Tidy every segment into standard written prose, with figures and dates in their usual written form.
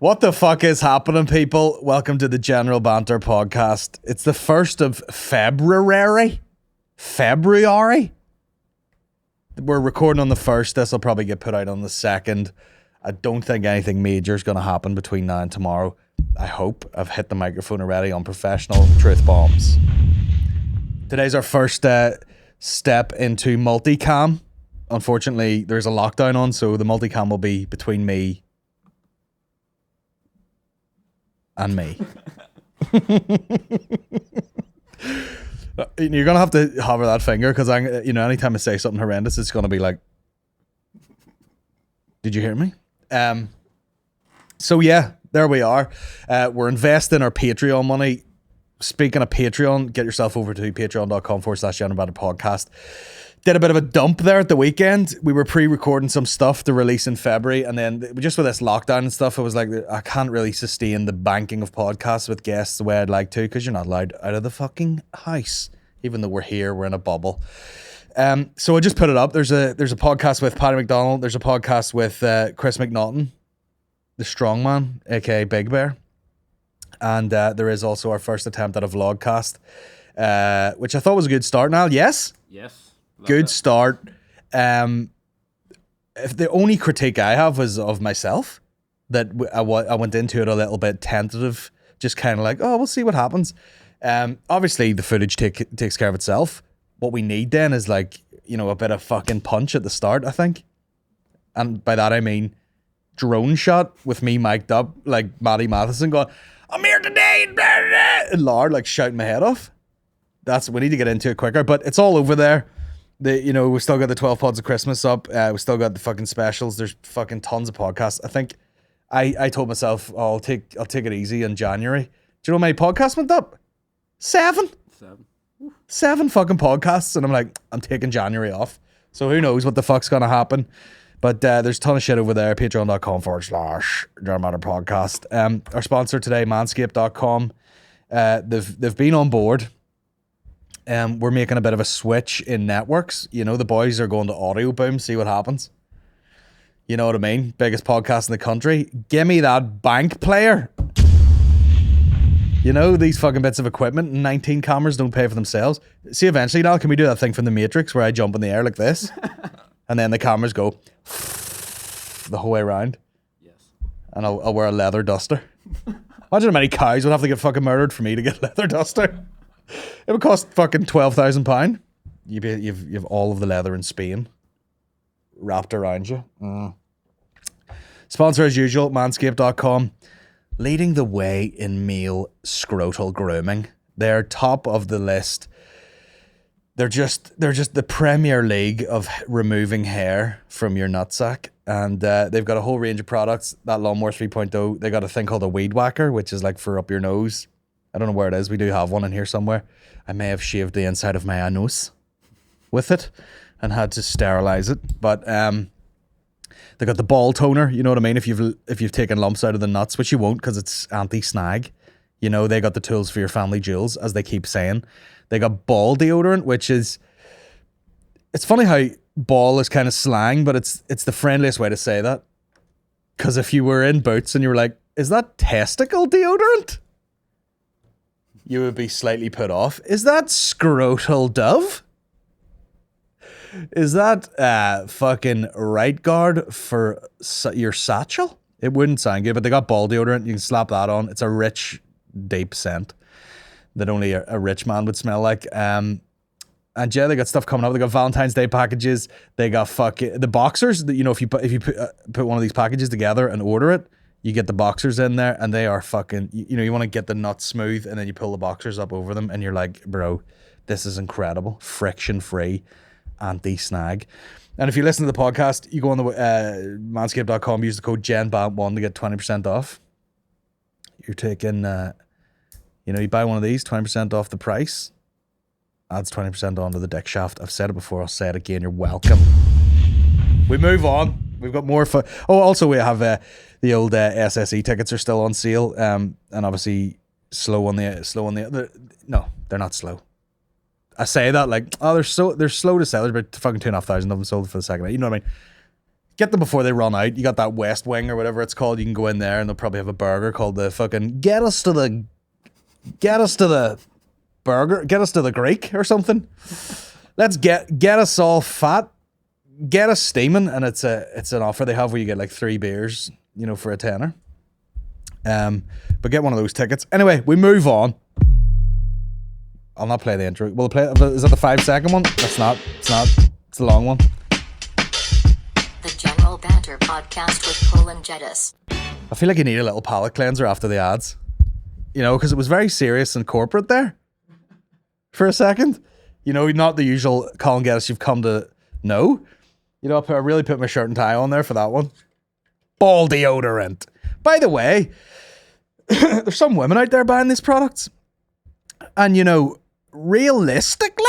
What the fuck is happening, people? Welcome to the General Banter Podcast. It's the 1st of February. We're recording on the 1st. This will probably get put out on the 2nd. I don't think anything major is going to happen between now and tomorrow. I hope. I've hit the microphone already on professional truth bombs. Today's our first step into multicam. Unfortunately, there's a lockdown on, so the multicam will be between me and me. You're gonna have to hover that finger because anytime I say something horrendous, it's gonna be like, "Did you hear me?" So yeah, there we are. We're investing our Patreon money. Speaking of Patreon, get yourself over to patreon.com/General Banter Podcast. Did a bit of a dump there at the weekend. We were pre-recording some stuff to release in February, and then just with this lockdown and stuff, it was like, I can't really sustain the banking of podcasts with guests the way I'd like to, because you're not allowed out of the fucking house. Even though we're here, we're in a bubble. So I just put it up. There's a podcast with Paddy McDonald. There's a podcast with Chris McNaughton, the strongman, aka Big Bear. And there is also our first attempt at a vlogcast, which I thought was a good start. Now, yes? Yes. Good start. If the only critique I have was of myself, that I went into it a little bit tentative, just kind of like, oh, we'll see what happens. Obviously, the footage takes care of itself. What we need then is a bit of fucking punch at the start, I think. And by that I mean drone shot with me mic'd up like Matty Matheson going, I'm here today, and Lard like shouting my head off. We need to get into it quicker, but it's all over there. We've still got the 12 pods of Christmas up. We've still got the fucking specials. There's fucking tons of podcasts. I think I told myself, I'll take it easy in January. Do you know how many podcasts went up? 7 fucking podcasts, and I'm like, I'm taking January off. So who knows what the fuck's gonna happen? But there's a ton of shit over there. Patreon.com/General Banter Podcast. Our sponsor today, Manscaped.com. They've been on board. We're making a bit of a switch in networks. The boys are going to Audio Boom, see what happens. You know what I mean? Biggest podcast in the country. Give me that bank player. These fucking bits of equipment, 19 cameras don't pay for themselves. See, eventually now, can we do that thing from The Matrix where I jump in the air like this? And then the cameras go the whole way around? Yes. And I'll wear a leather duster. Imagine how many cows would have to get fucking murdered for me to get a leather duster. It would cost fucking £12,000. You've all of the leather in Spain wrapped around you. Sponsor as usual, Manscaped.com. Leading the way in male scrotal grooming. They're top of the list. They're just the Premier League of removing hair from your nutsack. And they've got a whole range of products. That Lawnmower 3.0, they got a thing called a Weed Whacker, which is like for up your nose. I don't know where it is. We do have one in here somewhere. I may have shaved the inside of my anus with it and had to sterilize it. But they got the ball toner. You know what I mean? If you've taken lumps out of the nuts, which you won't because it's anti-snag. They got the tools for your family jewels, as they keep saying. They got ball deodorant, which is... It's funny how ball is kind of slang, but it's the friendliest way to say that. Because if you were in Boots and you were like, is that testicle deodorant? You would be slightly put off. Is that scrotal dove? Is that fucking right guard for your satchel? It wouldn't sound good, but they got ball deodorant. You can slap that on. It's a rich, deep scent that only a rich man would smell like. And yeah, they got stuff coming up. They got Valentine's Day packages. They got fucking the boxers. If you put one of these packages together and order it, you get the boxers in there, and they are fucking, you want to get the nuts smooth, and then you pull the boxers up over them, and you're like, bro, this is incredible. Friction-free, anti-snag. And if you listen to the podcast, you go on the manscaped.com, use the code GENBANT1 to get 20% off. You're taking, you buy one of these, 20% off the price. Adds 20% onto the dick shaft. I've said it before, I'll say it again. You're welcome. We move on. We've got more fun. Oh, also we have the old SSE tickets are still on sale. And obviously slow on the. No, they're not slow. I say that like, oh, they're slow to sell. There's about fucking 2,500 of them sold for the second night. You know what I mean? Get them before they run out. You got that West Wing or whatever it's called. You can go in there and they'll probably have a burger called the fucking get us to the burger, get us to the Greek or something. Let's get us all fat, get us steaming, and it's an offer they have where you get like 3 beers, you know, for a tenner. But get one of those tickets. Anyway, we move on. I'll not play the intro. Will I play? Is that the 5-second one? That's not. It's not. It's the long one. The General Banter Podcast with Colin Geddis. I feel like you need a little palate cleanser after the ads. You know, because it was very serious and corporate there for a second. You know, not the usual Colin Geddis you've come to know. You know, I really put my shirt and tie on there for that one. Ball deodorant. By the way, there's some women out there buying these products. And, you know, realistically,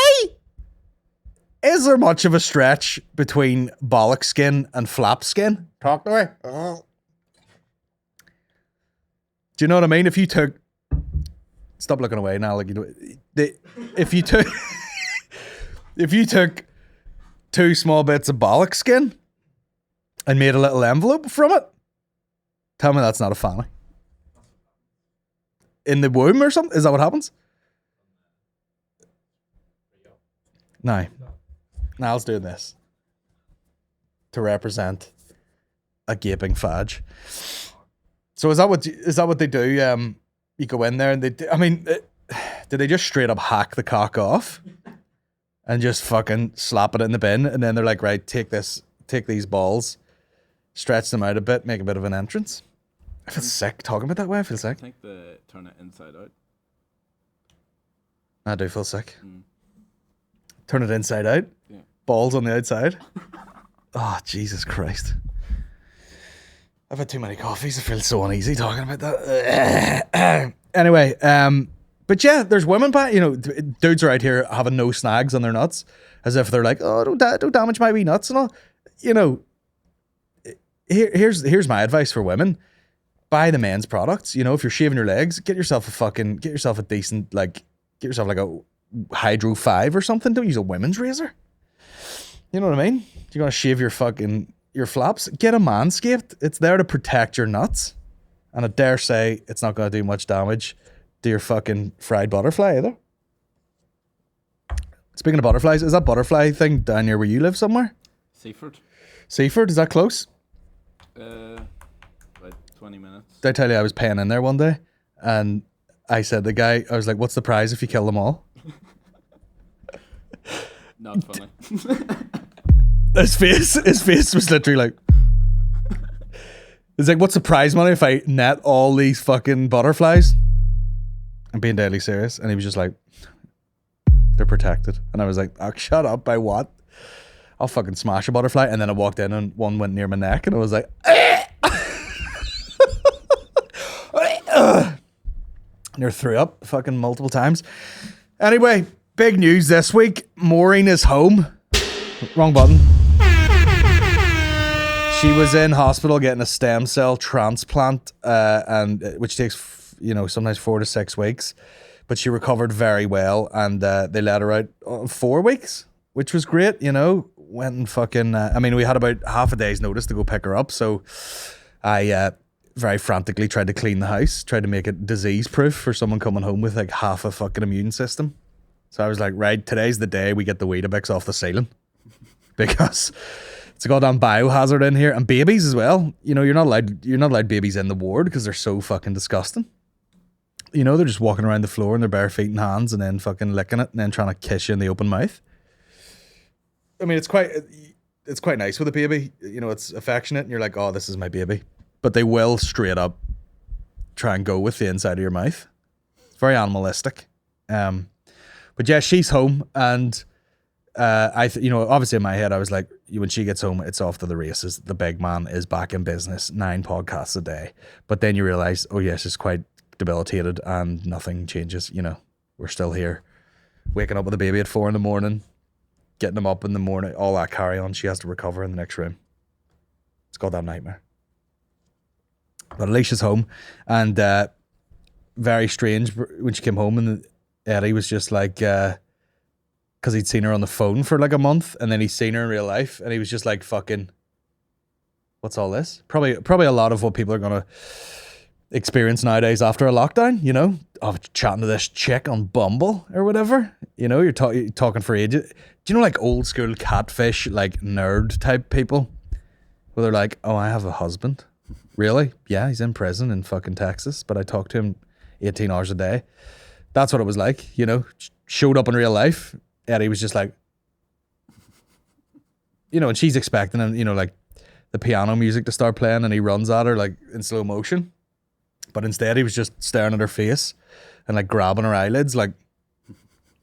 is there much of a stretch between bollock skin and flap skin? Talk to me. Do you know what I mean? If you took... Stop looking away now. Like you know, if you took... if you took 2 small bits of bollock skin and made a little envelope from it, tell me that's not a fanny. In the womb or something? Is that what happens? No. Niall's doing this to represent a gaping fudge. So is that what they do? You go in there and did they just straight up hack the cock off and just fucking slap it in the bin, and then they're like, right, take these balls, stretch them out a bit, make a bit of an entrance. I feel sick talking about that way. I feel sick. I think they turn it inside out. I do feel sick. Turn it inside out. Yeah. Balls on the outside. Oh, Jesus Christ. I've had too many coffees. I feel so uneasy talking about that. Anyway, but yeah, there's women, you know, dudes are out here having no snags on their nuts, as if they're like, oh, don't damage my wee nuts and all. You know, here's my advice for women. Buy the men's products. You know, if you're shaving your legs, get yourself a decent, like, get yourself like a Hydro 5 or something. Don't use a women's razor. You know what I mean? You're gonna shave your flaps. Get a Manscaped. It's there to protect your nuts, and I dare say it's not gonna do much damage to your fucking fried butterfly either. Speaking of butterflies, is that butterfly thing down near where you live somewhere? Seaford, is that close? About 20 minutes. Did I tell you I was paying in there one day, and I said the guy, I was like, "What's the prize if you kill them all?" Not funny. His face was literally like, it's like, "What's the prize money if I net all these fucking butterflies?" I'm being deadly serious, and he was just like, "They're protected," and I was like, "Oh, shut up! By what? I'll fucking smash a butterfly." And then I walked in, and one went near my neck, and I was like, near threw up fucking multiple times. Anyway, big news this week. Maureen is home. Wrong button. She was in hospital getting a stem cell transplant, and which takes, you know, sometimes 4 to 6 weeks. But she recovered very well, and they let her out 4 weeks, which was great. You know, went and fucking. We had about half a day's notice to go pick her up, so I very frantically tried to clean the house, tried to make it disease proof for someone coming home with like half a fucking immune system. So I was like, right, today's the day we get the Weetabix off the ceiling, because it's a goddamn biohazard in here, and babies as well. You know, you're not allowed babies in the ward because they're so fucking disgusting. You know, they're just walking around the floor in their bare feet and hands, and then fucking licking it, and then trying to kiss you in the open mouth. I mean, it's quite nice with a baby. You know, it's affectionate, and you're like, oh, this is my baby. But they will straight up try and go with the inside of your mouth. It's very animalistic. But yeah, she's home, and obviously in my head I was like, when she gets home, it's off to the races. The big man is back in business, 9 podcasts a day. But then you realize, oh yes, it's quite debilitated, and nothing changes. You know, we're still here, waking up with a baby at 4 a.m, getting him up in the morning, all that carry on. She has to recover in the next room. It's a goddamn nightmare. But Alicia's home, and very strange when she came home, and Eddie was just like, because he'd seen her on the phone for like a month, and then he'd seen her in real life, and he was just like, fucking, what's all this? Probably a lot of what people are gonna experience nowadays after a lockdown, you know, of chatting to this chick on Bumble or whatever. You know, you're talking for ages. Do you know, like old school catfish, like nerd type people, where they're like, "Oh, I have a husband." Really? Yeah, he's in prison in fucking Texas, but I talk to him 18 hours a day. That's what it was like, you know. Showed up in real life, Eddie was just like, you know, and she's expecting him, you know, like the piano music to start playing, and he runs at her like in slow motion. But instead he was just staring at her face and like grabbing her eyelids like,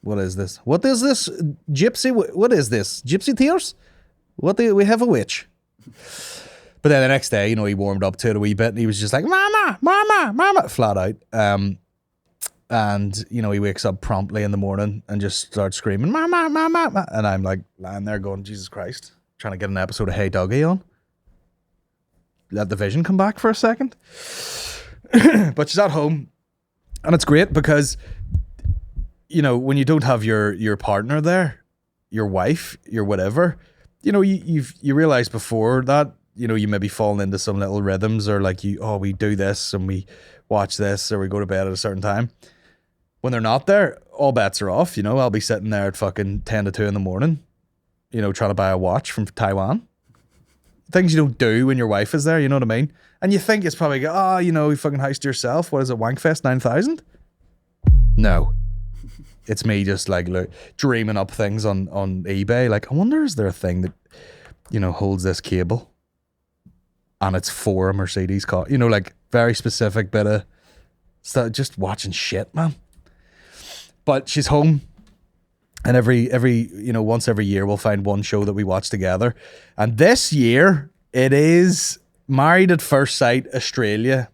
what is this? What is this? Gypsy? What is this? Gypsy tears? We have a witch. But then the next day, you know, he warmed up to it a wee bit and he was just like, mama, mama, mama, flat out. And, you know, he wakes up promptly in the morning and just starts screaming, mama, mama, mama. And I'm like lying there going, Jesus Christ, trying to get an episode of Hey Dougie on. Let the vision come back for a second. But she's at home, and it's great because, you know, when you don't have your partner there, your wife, your whatever, you know, you realize before that, you know, you maybe fall into some little rhythms, or like we do this and we watch this, or we go to bed at a certain time. When they're not there, all bets are off. You know, I'll be sitting there at fucking 10 to 2 in the morning, you know, trying to buy a watch from Taiwan. Things you don't do when your wife is there, you know what I mean? And you think it's probably, you know, you fucking housed yourself. What is it, Wankfest 9000? No. It's me just like dreaming up things on eBay. Like, I wonder, is there a thing that, you know, holds this cable? And it's for a Mercedes car. You know, like very specific bit of stuff, just watching shit, man. But she's home. And every you know, once every year we'll find one show that we watch together. And this year it is Married at First Sight Australia.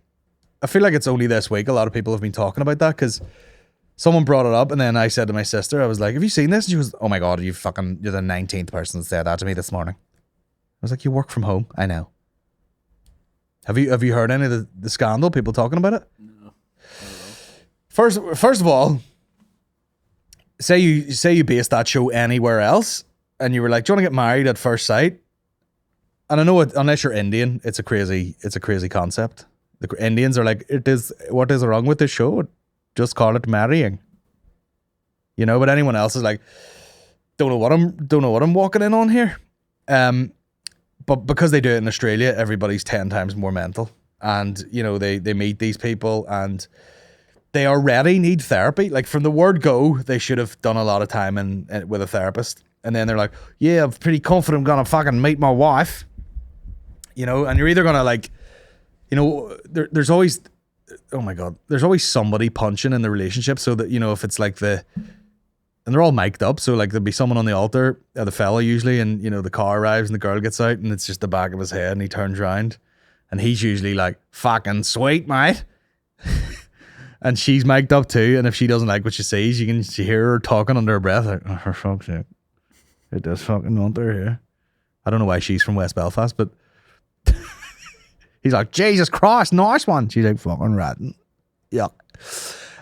I feel like it's only this week. A lot of people have been talking about that because someone brought it up, and then I said to my sister, I was like, have you seen this? And she was, oh my God, you're the 19th person that said that to me this morning. I was like, you work from home. I know. Have you heard any of the scandal? People talking about it? No. First of all, say you based that show anywhere else, and you were like, do you want to get married at first sight? And I know unless you're Indian, it's a crazy concept. The Indians are like, what is wrong with this show? Just call it marrying. You know, but anyone else is like, don't know what I'm walking in on here. But because they do it in Australia, everybody's 10 times more mental. And, you know, they meet these people and they already need therapy. Like from the word go, they should have done a lot of time with a therapist. And then they're like, yeah, I'm pretty confident I'm going to fucking meet my wife. You know, and you're either going to like, you know, there's always, oh my God, there's always somebody punching in the relationship. So that, you know, if it's like and they're all mic'd up. So like there'll be someone on the altar, the fella usually, and you know, the car arrives and the girl gets out and it's just the back of his head and he turns around and he's usually like, fucking sweet, mate. And she's mic'd up too. And if she doesn't like what she sees, you can hear her talking under her breath. Like, oh, for fuck's sake. It does fucking want her here. I don't know why she's from West Belfast, but he's like, Jesus Christ, nice one. She's like, fucking ratting. Yuck.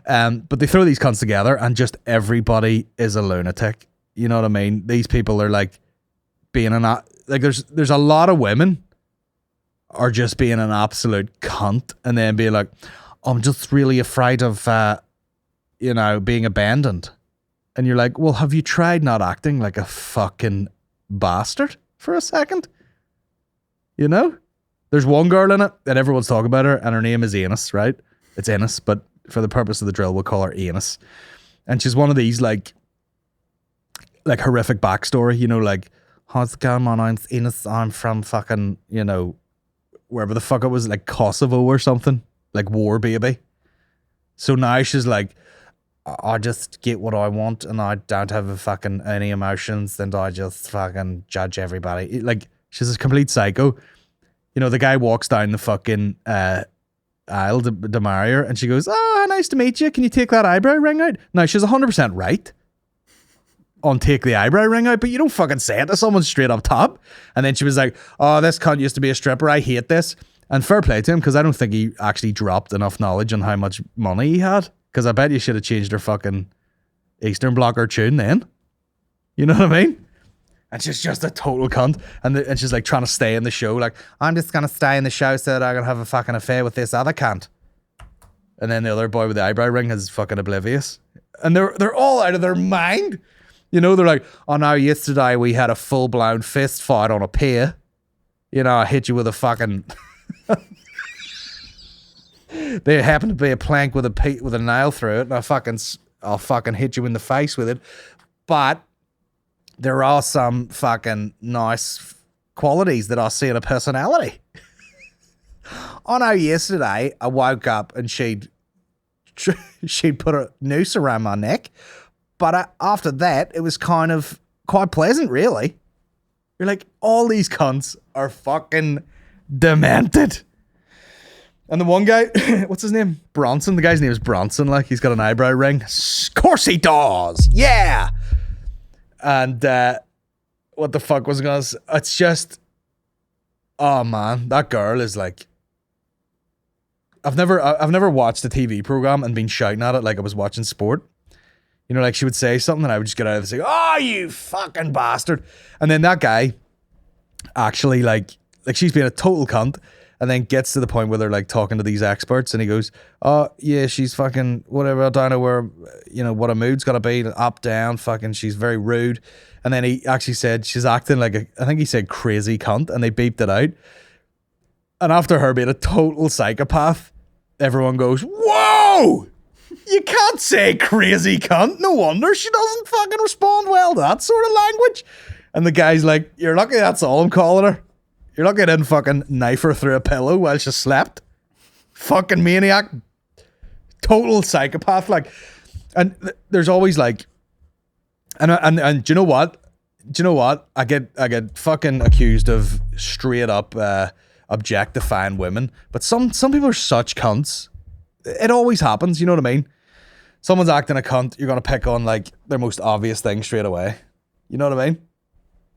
But they throw these cunts together and just everybody is a lunatic. You know what I mean? These people are like being there's a lot of women are just being an absolute cunt and then being like, I'm just really afraid of, you know, being abandoned. And you're like, well, have you tried not acting like a fucking bastard for a second? You know? There's one girl in it and everyone's talking about her and her name is Anus, right? It's Ennis, but for the purpose of the drill, we'll call her Anus. And she's one of these like horrific backstory, you know, like, how's it going, my name's Ennis, I'm from fucking, you know, wherever the fuck it was, like Kosovo or something, like war baby. So now she's like, I just get what I want and I don't have fucking any emotions and I just fucking judge everybody. Like, she's a complete psycho. You know, the guy walks down the fucking aisle to marry her and she goes, oh, nice to meet you. Can you take that eyebrow ring out? Now, she's 100% right on take the eyebrow ring out, but you don't fucking say it to someone straight up top. And then she was like, oh, this cunt used to be a stripper. I hate this. And fair play to him, because I don't think he actually dropped enough knowledge on how much money he had. Because I bet you should have changed her fucking Eastern Blocker tune then. You know what I mean? And she's just a total cunt. And she's like trying to stay in the show. Like, I'm just going to stay in the show so that I can have a fucking affair with this other cunt. And then the other boy with the eyebrow ring is fucking oblivious. And they're all out of their mind. You know, they're like, oh no, yesterday we had a full-blown fist fight on a pier. You know, I hit you with a fucking... There happened to be a plank with a nail through it, and I'll fucking hit you in the face with it. But there are some fucking nice qualities that I see in a personality. I know yesterday I woke up and she'd put a noose around my neck, but after that it was kind of quite pleasant, really. You're like, all these cunts are fucking demented. And the one guy, what's his name? Bronson. The guy's name is Bronson. Like, he's got an eyebrow ring. Of course he does. Yeah. And what the fuck was I gonna say? It's just, oh man, that girl is like, I've never watched a TV program and been shouting at it like I was watching sport. You know, like she would say something and I would just get out of the say, oh, you fucking bastard. And then that guy actually like she's being a total cunt. And then gets to the point where they're like talking to these experts and he goes, oh yeah, she's fucking whatever. I don't know where, you know, what a mood's got to be, up, down, fucking, she's very rude. And then he actually said she's acting like I think he said crazy cunt, and they beeped it out. And after her being a total psychopath, everyone goes, whoa, you can't say crazy cunt. No wonder she doesn't fucking respond well to that sort of language. And the guy's like, you're lucky that's all I'm calling her. You're lucky I didn't fucking knife her through a pillow while she slept. Fucking maniac. Total psychopath. Like, and there's always like, and do you know what? Do you know what? I get fucking accused of straight up objectifying women. But some people are such cunts. It always happens, you know what I mean? Someone's acting a cunt, you're gonna pick on like their most obvious thing straight away. You know what I mean?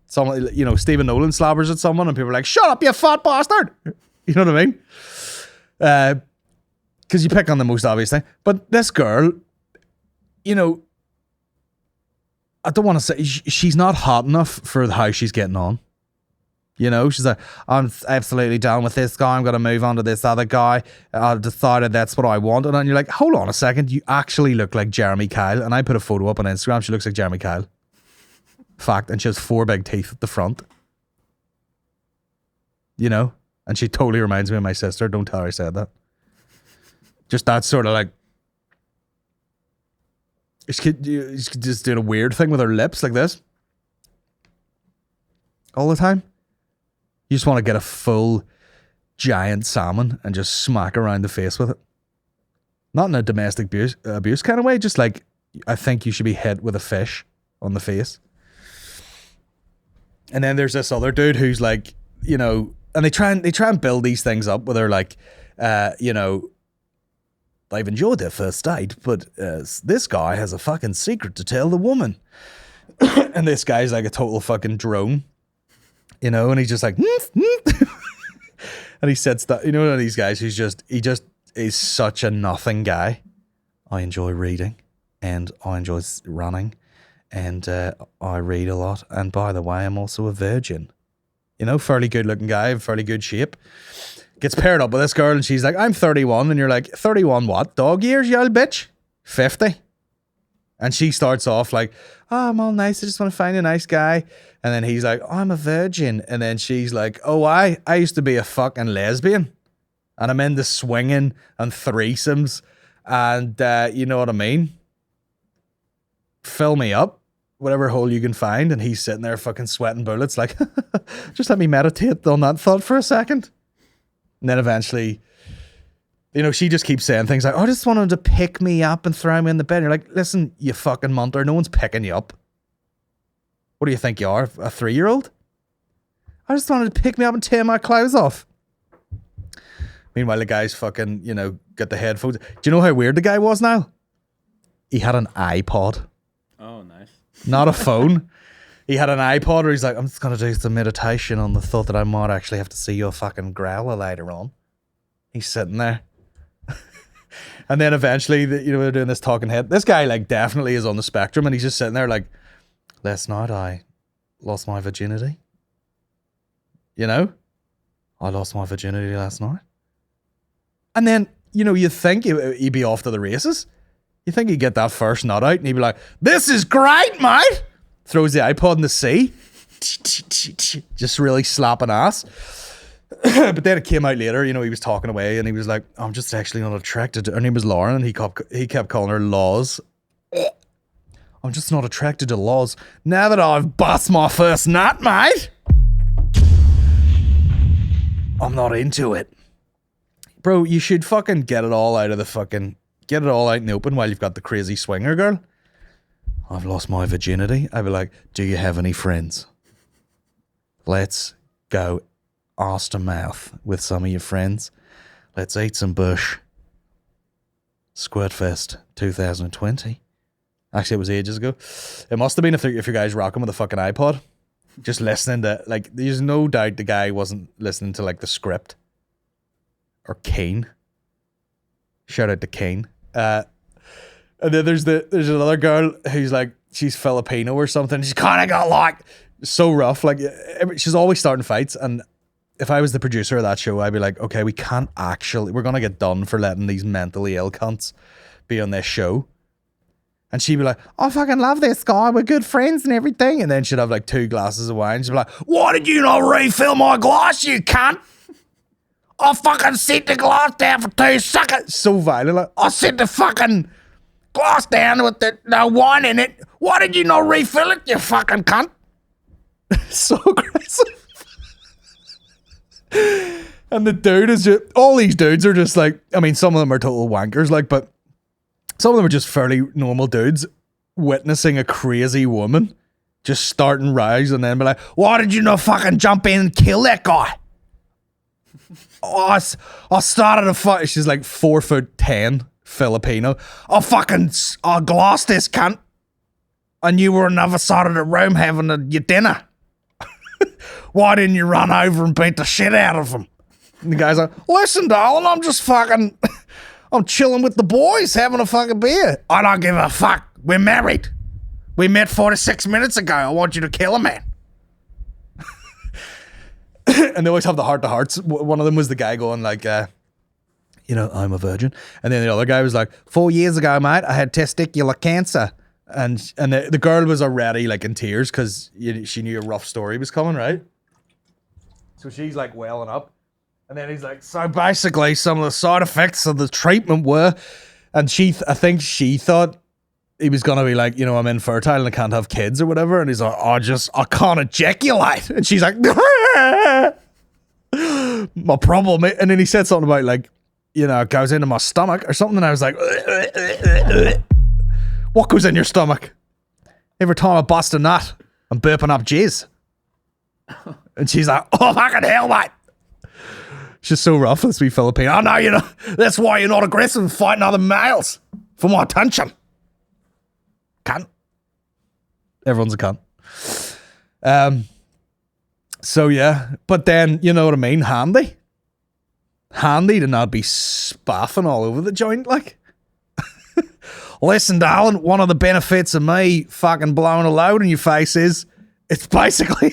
Someone, you know, Stephen Nolan slabbers at someone and people are like, shut up, you fat bastard. You know what I mean? Because you pick on the most obvious thing. But this girl, you know, I don't want to say, she's not hot enough for how she's getting on. You know, she's like, I'm absolutely done with this guy. I'm going to move on to this other guy. I've decided that's what I want. And then you're like, hold on a second. You actually look like Jeremy Kyle. And I put a photo up on Instagram. She looks like Jeremy Kyle. Fact. And she has 4 big teeth at the front. You know? And she totally reminds me of my sister. Don't tell her I said that. Just that sort of like, she's just doing a weird thing with her lips like this. All the time. You just want to get a full giant salmon and just smack around the face with it. Not in a domestic abuse kind of way. Just like, I think you should be hit with a fish on the face. And then there's this other dude who's like, you know, and they try and build these things up where they're like, you know, they've enjoyed their first date, but this guy has a fucking secret to tell the woman. And this guy's like a total fucking drone, you know, and he's just like, and he said stuff, you know, one of these guys who's just, he just is such a nothing guy. I enjoy reading and I enjoy running. And I read a lot. And by the way, I'm also a virgin. You know, fairly good looking guy, fairly good shape. Gets paired up with this girl and she's like, I'm 31. And you're like, 31 what? Dog years, you old bitch? 50. And she starts off like, oh, I'm all nice. I just want to find a nice guy. And then he's like, oh, I'm a virgin. And then she's like, oh, I used to be a fucking lesbian. And I'm into swinging and threesomes. And you know what I mean? Fill me up. Whatever hole you can find. And he's sitting there fucking sweating bullets like, just let me meditate on that thought for a second. And then eventually, you know, she just keeps saying things like, oh, I just wanted to pick me up and throw me in the bed. And you're like, listen, you fucking munter, no one's picking you up. What do you think you are, a 3-year-old? I just wanted to pick me up and tear my clothes off. Meanwhile, the guy's fucking, you know, got the headphones. Do you know how weird the guy was now? He had an iPod. Oh, nice. Not a phone. He had an iPod where he's like, I'm just going to do some meditation on the thought that I might actually have to see your fucking growler later on. He's sitting there. And then eventually, you know, they're doing this talking head. This guy, like, definitely is on the spectrum. And he's just sitting there like, last night I lost my virginity. You know? I lost my virginity last night. And then, you know, you think he'd be off to the races. You think he'd get that first nut out and he'd be like, this is great, mate. Throws the iPod in the sea. Just really slapping ass. But then it came out later, you know, he was talking away and he was like, I'm just actually not attracted to her. Her name was Lauren and he kept calling her Laws. I'm just not attracted to Laws. Now that I've bust my first nut, mate, I'm not into it. Bro, you should fucking get it all out in the open while you've got the crazy swinger girl. I've lost my virginity. I'd be like, do you have any friends? Let's go arse to mouth with some of your friends. Let's eat some bush. Squirtfest 2020. Actually, it was ages ago. It must have been if you guys rocking with a fucking iPod. Just listening to, like, there's no doubt the guy wasn't listening to, like, the script. Or Kane. Shout out to Kane. And then there's another girl who's like, she's Filipino or something. She's kind of got like, so rough. Like, she's always starting fights. And if I was the producer of that show, I'd be like, okay, we're going to get done for letting these mentally ill cunts be on this show. And she'd be like, I fucking love this guy. We're good friends and everything. And then she'd have like 2 glasses of wine. She'd be like, why did you not refill my glass, you cunt? I fucking set the glass down for 2 seconds. So violent. Like, I set the fucking glass down with the wine in it. Why did you not refill it, you fucking cunt? So aggressive. And the dude is just, all these dudes are just like, I mean, some of them are total wankers, like, but some of them are just fairly normal dudes witnessing a crazy woman just starting rows and then be like, why did you not fucking jump in and kill that guy? I started a fight. She's like 4'10" Filipino. I glassed this cunt. And you were on the other side of the room having your dinner. Why didn't you run over and beat the shit out of him? And the guy's like, listen, darling, I'm just fucking, I'm chilling with the boys having a fucking beer. I don't give a fuck. We're married. We met 46 minutes ago. I want you to kill a man. And they always have the heart-to-hearts. One of them was the guy going like, you know, I'm a virgin. And then the other guy was like, 4 years ago, mate, I had testicular cancer. And the girl was already like in tears because she knew a rough story was coming, right? So she's like welling up. And then he's like, so basically some of the side effects of the treatment were, and I think she thought he was going to be like, you know, I'm infertile and I can't have kids or whatever. And he's like, I can't ejaculate. And she's like, my problem. And then he said something about like, you know, it goes into my stomach or something. And I was like, what goes in your stomach? Every time I bust a nut, I'm burping up jizz. And she's like, oh, fucking hell, mate. She's so rough, this wee Filipino. Oh, no, you know, that's why you're not aggressive and fighting other males. For my attention. Cunt. Everyone's a cunt. So, yeah. But then, you know what I mean? Handy to not be spaffing all over the joint, like. Listen, darling, one of the benefits of me fucking blowing a load in your face is it's basically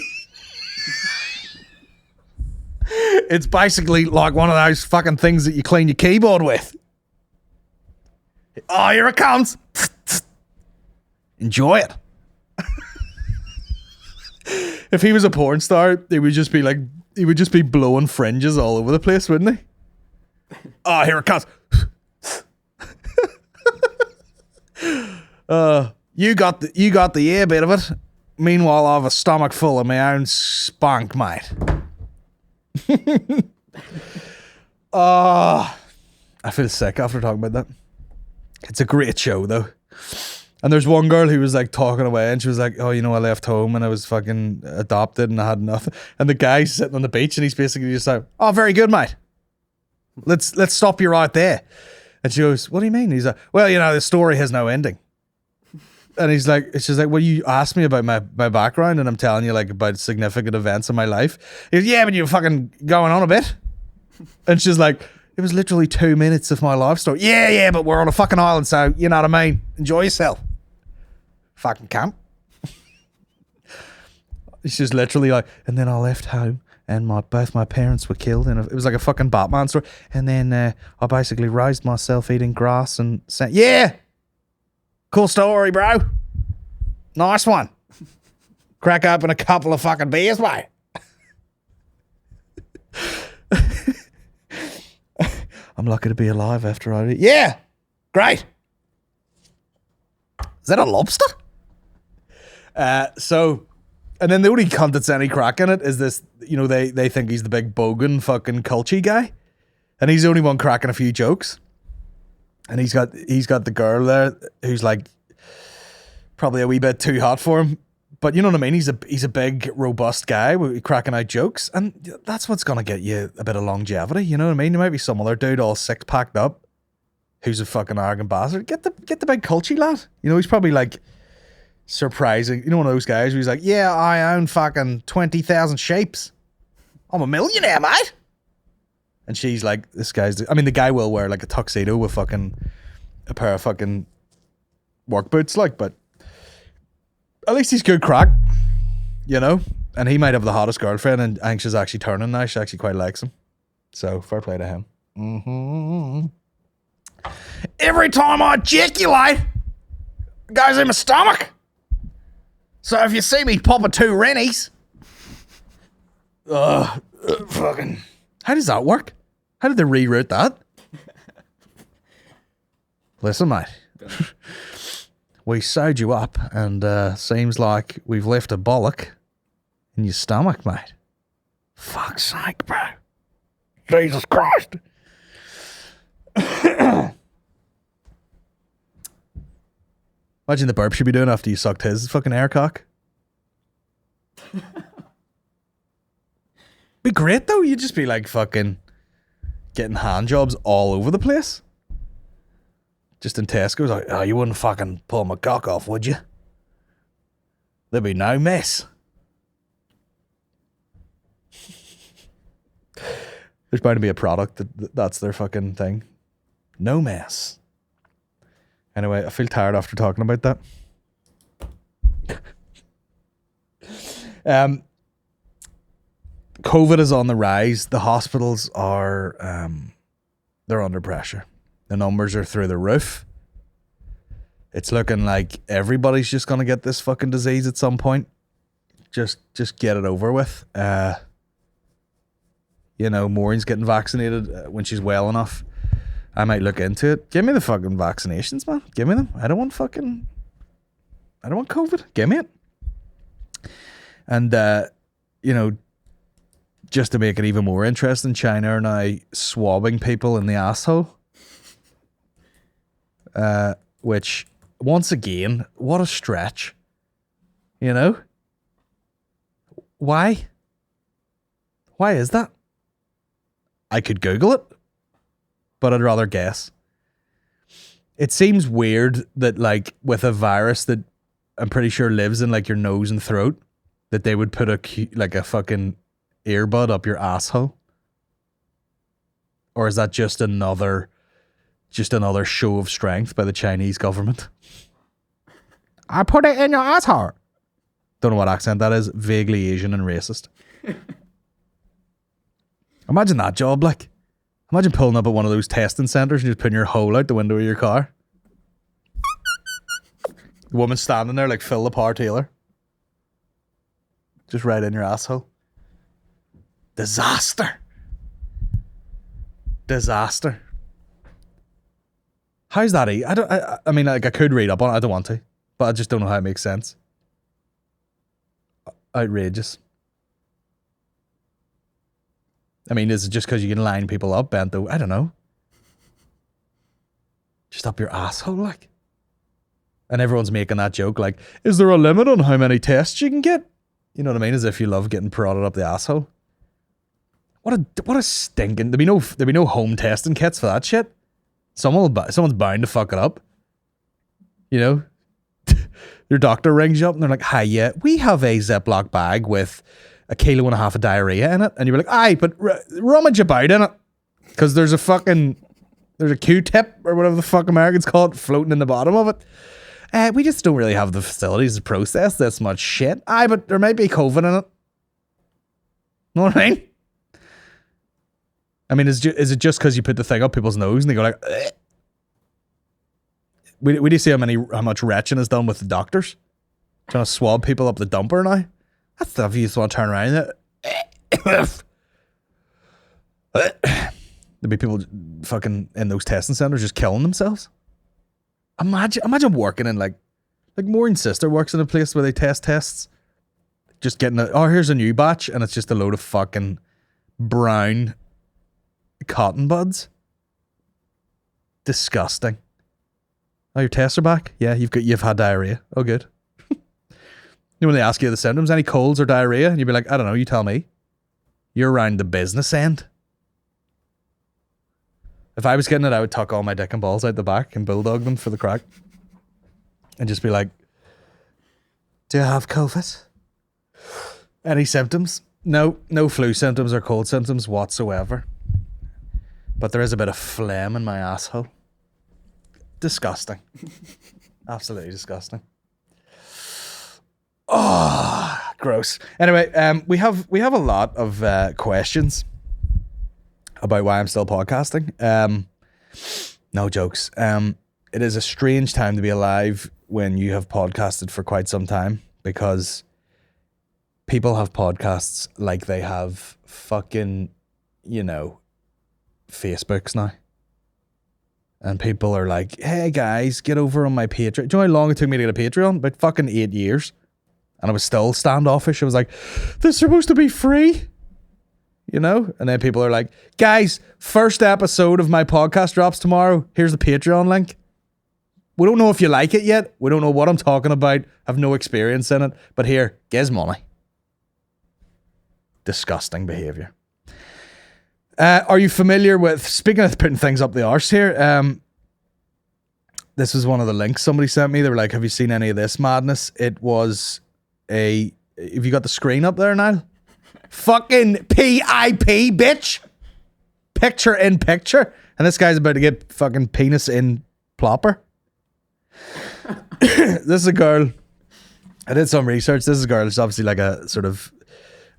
like one of those fucking things that you clean your keyboard with. Oh, here it comes. Enjoy it. If he was a porn star, he would just be blowing fringes all over the place, wouldn't he? Oh, here it comes. You got the air bit of it. Meanwhile, I have a stomach full of my own spunk, mate. I feel sick after talking about that. It's a great show, though. And there's one girl who was like talking away, and she was like, "Oh, you know, I left home and I was fucking adopted and I had nothing." And the guy's sitting on the beach, and he's basically just like, "Oh, very good, mate. Let's stop you right there." And she goes, "What do you mean?" He's like, "Well, you know, the story has no ending." And she's like, well, you asked me about my background and I'm telling you like about significant events in my life. He goes, yeah, but you're fucking going on a bit. And she's like, it was literally 2 minutes of my life story. Yeah, but we're on a fucking island, so you know what I mean? Enjoy yourself. Fucking cunt. It's just literally like, and then I left home and both my parents were killed, and it was like a fucking Batman story. And then I basically raised myself eating grass and said, yeah, cool story, bro. Nice one. Crack open a couple of fucking beers, mate. I'm lucky to be alive after I eat. Yeah, great. Is that a lobster? And then the only cunt that's any crack in it is this, they think he's the big bogan fucking culty guy. And he's the only one cracking a few jokes. And he's got the girl there who's like probably a wee bit too hot for him. But you know what I mean? He's a big, robust guy cracking out jokes. And that's what's going to get you a bit of longevity. You know what I mean? There might be some other dude all six-packed up who's a fucking arrogant bastard. Get the big culty lad. He's probably like surprising. One of those guys who's like, yeah, I own fucking 20,000 shapes. I'm a millionaire, mate. And she's like, the guy will wear like a tuxedo with fucking a pair of fucking work boots, like, but at least he's good crack, and he might have the hottest girlfriend, and I think she's actually turning now. She actually quite likes him. So fair play to him. Mm-hmm. Every time I ejaculate, it goes in my stomach. So if you see me popping 2 rennies, fucking, how does that work? How did they reroute that? Listen, mate, we sewed you up, and seems like we've left a bollock in your stomach, mate. Fuck's sake, bro. Jesus Christ. Imagine the burp you'd be doing after you sucked his fucking air cock. Be great though. You'd just be like fucking getting hand jobs all over the place. Just in Tesco's, like, oh, you wouldn't fucking pull my cock off, would you? There'd be no mess. There's bound to be a product that's their fucking thing. No mess. Anyway, I feel tired after talking about that. COVID is on the rise. The hospitals are, they're under pressure. The numbers are through the roof. It's looking like everybody's just going to get this fucking disease at some point. Just get it over with. Maureen's getting vaccinated when she's well enough. I might look into it. Give me the fucking vaccinations, man. Give me them. I don't want COVID. Give me it. And, just to make it even more interesting, China are now swabbing people in the asshole. Which, once again, what a stretch. Why? Why is that? I could Google it, but I'd rather guess. It seems weird that, like, with a virus that I'm pretty sure lives in, like, your nose and throat, that they would put a fucking earbud up your asshole. Or is that just another show of strength by the Chinese government? I put it in your asshole. Don't know what accent that is. Vaguely Asian and racist. Imagine that job, like. Imagine pulling up at one of those testing centers and just putting your hole out the window of your car. The woman standing there like Phil the Power Taylor. Just right in your asshole. Disaster. How's that? I mean, like, I could read up on it. I don't want to, but I just don't know how it makes sense. Outrageous. I mean, is it just because you can line people up, bento? I don't know. Just up your asshole, like. And everyone's making that joke, like, is there a limit on how many tests you can get? You know what I mean? As if you love getting prodded up the asshole. What a stinking. There'd be no home testing kits for that shit. Someone's bound to fuck it up. Your doctor rings you up and they're like, hi, yeah, we have a Ziploc bag with 1.5 kilos of diarrhea in it. And you're like, aye, but rummage about in it. Because there's a Q-tip or whatever the fuck Americans call it floating in the bottom of it. We just don't really have the facilities to process this much shit. Aye, but there might be COVID in it. Know what I mean? I mean, is it just because you put the thing up people's nose and they go like, ugh? We do see how much retching is done with the doctors trying to swab people up the dumper now. That's stuff you just want to turn around. There'd be people fucking in those testing centers just killing themselves. Imagine working in like Maureen's sister works in a place where they test tests. Just getting here's a new batch, and it's just a load of fucking brown cotton buds. Disgusting. Oh, your tests are back? Yeah, you've had diarrhea. Oh, good. When they ask you the symptoms, any colds or diarrhea, and you'd be like, I don't know, you tell me. You're around the business end. If I was getting it, I would tuck all my dick and balls out the back and bulldog them for the crack. And just be like, do you have COVID? Any symptoms? No flu symptoms or cold symptoms whatsoever. But there is a bit of phlegm in my asshole. Disgusting. Absolutely disgusting. Oh, gross. Anyway, we have a lot of questions about why I'm still podcasting. No jokes. It is a strange time to be alive when you have podcasted for quite some time, because people have podcasts like they have fucking, Facebooks now. And people are like, hey guys, get over on my Patreon. Do you know how long it took me to get a Patreon? About fucking 8 years. And I was still standoffish. I was like, this is supposed to be free. And then people are like, guys, first episode of my podcast drops tomorrow. Here's the Patreon link. We don't know if you like it yet. We don't know what I'm talking about. Have no experience in it. But here, gives money. Disgusting behavior. Are you familiar with, speaking of putting things up the arse here, this was one of the links somebody sent me. They were like, have you seen any of this madness? It was have you got the screen up there, Niall? Fucking PIP, bitch. Picture in picture. And this guy's about to get fucking penis in plopper. This is a girl. I did some research. This is a girl. She's obviously like a sort of,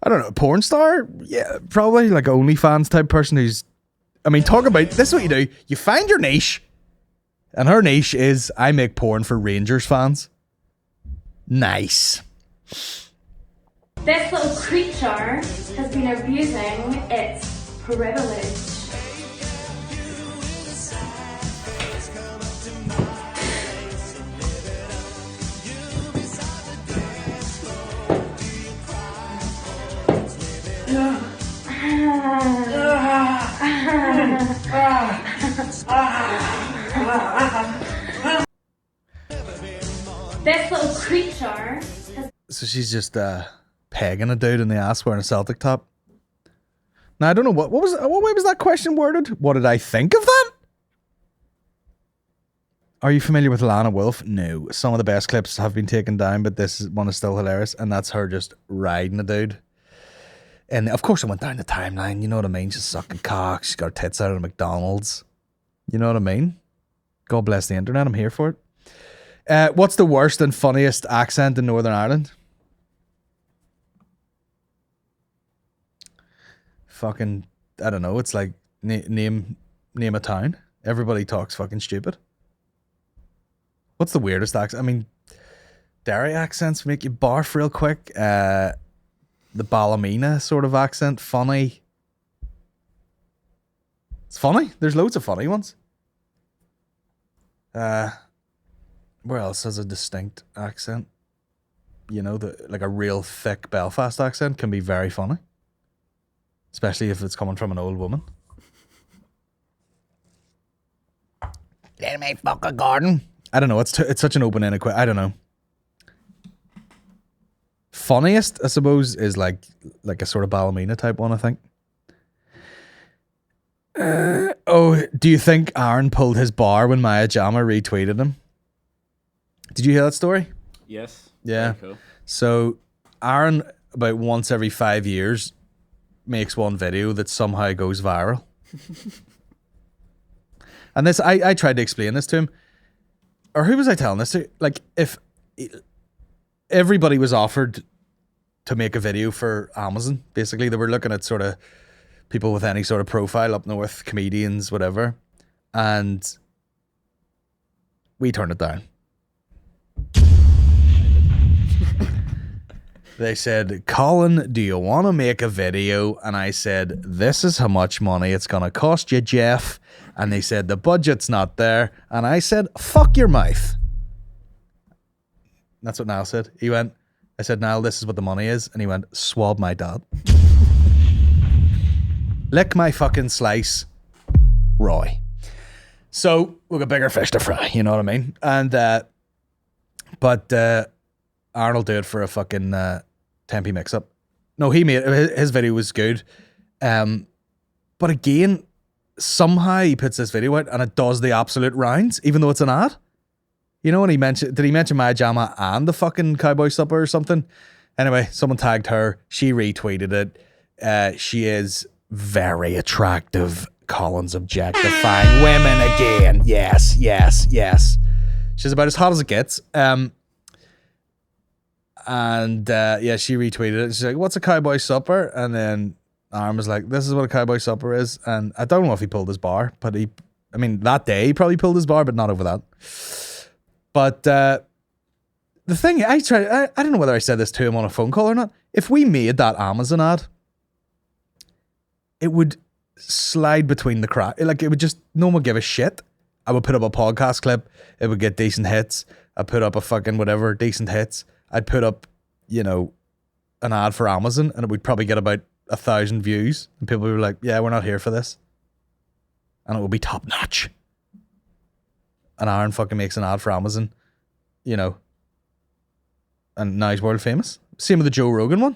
I don't know, porn star? Yeah, probably like an OnlyFans type person who's, talk about, this is what you do. You find your niche. And her niche is, I make porn for Rangers fans. Nice. This little creature has been abusing its privilege. This little creature has... So she's just pegging a dude in the ass wearing a Celtic top. Now I don't know what way was that question worded? What did I think of that? Are you familiar with Lana Wolf? No. Some of the best clips have been taken down, but this one is still hilarious, and that's her just riding a dude. And of course it went down the timeline, you know what I mean? She's sucking cock, she's got her tits out of McDonald's. You know what I mean? God bless the internet, I'm here for it. What's the worst and funniest accent in Northern Ireland? Fucking, I don't know. It's like name a town. Everybody talks fucking stupid. What's the weirdest accent? Derry accents make you barf real quick. The Ballymena sort of accent, funny. It's funny. There's loads of funny ones. Where else has a distinct accent? Like a real thick Belfast accent can be very funny. Especially if it's coming from an old woman. Let me fuck a garden. I don't know. It's such an open-ended question. I don't know. Funniest, I suppose, is like a sort of Ballymena type one, I think. Do you think Aaron pulled his bar when Maya Jama retweeted him? Did you hear that story? Yes. Yeah. Very cool. So Aaron, about once every 5 years, makes one video that somehow goes viral. And this, I tried to explain this to him. or who was I telling this to? Like, if everybody was offered to make a video for Amazon, basically, they were looking at sort of people with any sort of profile up north, comedians, whatever, and we turned it down. They said, Colin, do you want to make a video? And I said, this is how much money it's going to cost you, Jeff. And they said, the budget's not there. And I said, fuck your mouth. That's what Niall said. I said, Niall, this is what the money is. And he went, swab my dad. Lick my fucking slice, Roy. So we've got bigger fish to fry, you know what I mean? And, but Aaron will do it for a fucking 10p mix-up. No, he made his video was good. But again, somehow he puts this video out and it does the absolute rounds, even though it's an ad. You know, when did he mention My Jama and the fucking Cowboy Supper or something? Anyway, someone tagged her. She retweeted it. She is very attractive. Colin's objectifying women again. Yes. She's about as hot as it gets. And she retweeted it. She's like, what's a cowboy supper? And then Aaron was like, this is what a cowboy supper is. And I don't know if he pulled his bar, but that day he probably pulled his bar, but not over that. But the thing, I don't know whether I said this to him on a phone call or not. If we made that Amazon ad, it would slide between the crack. Like, it would just, no one would give a shit. I would put up a podcast clip. It would get decent hits. I'd put up a fucking whatever, decent hits. I'd put up, an ad for Amazon and it would probably get about 1,000 views. And people would be like, yeah, we're not here for this. And it would be top notch. And Aaron fucking makes an ad for Amazon, and now he's world famous. Same with the Joe Rogan one,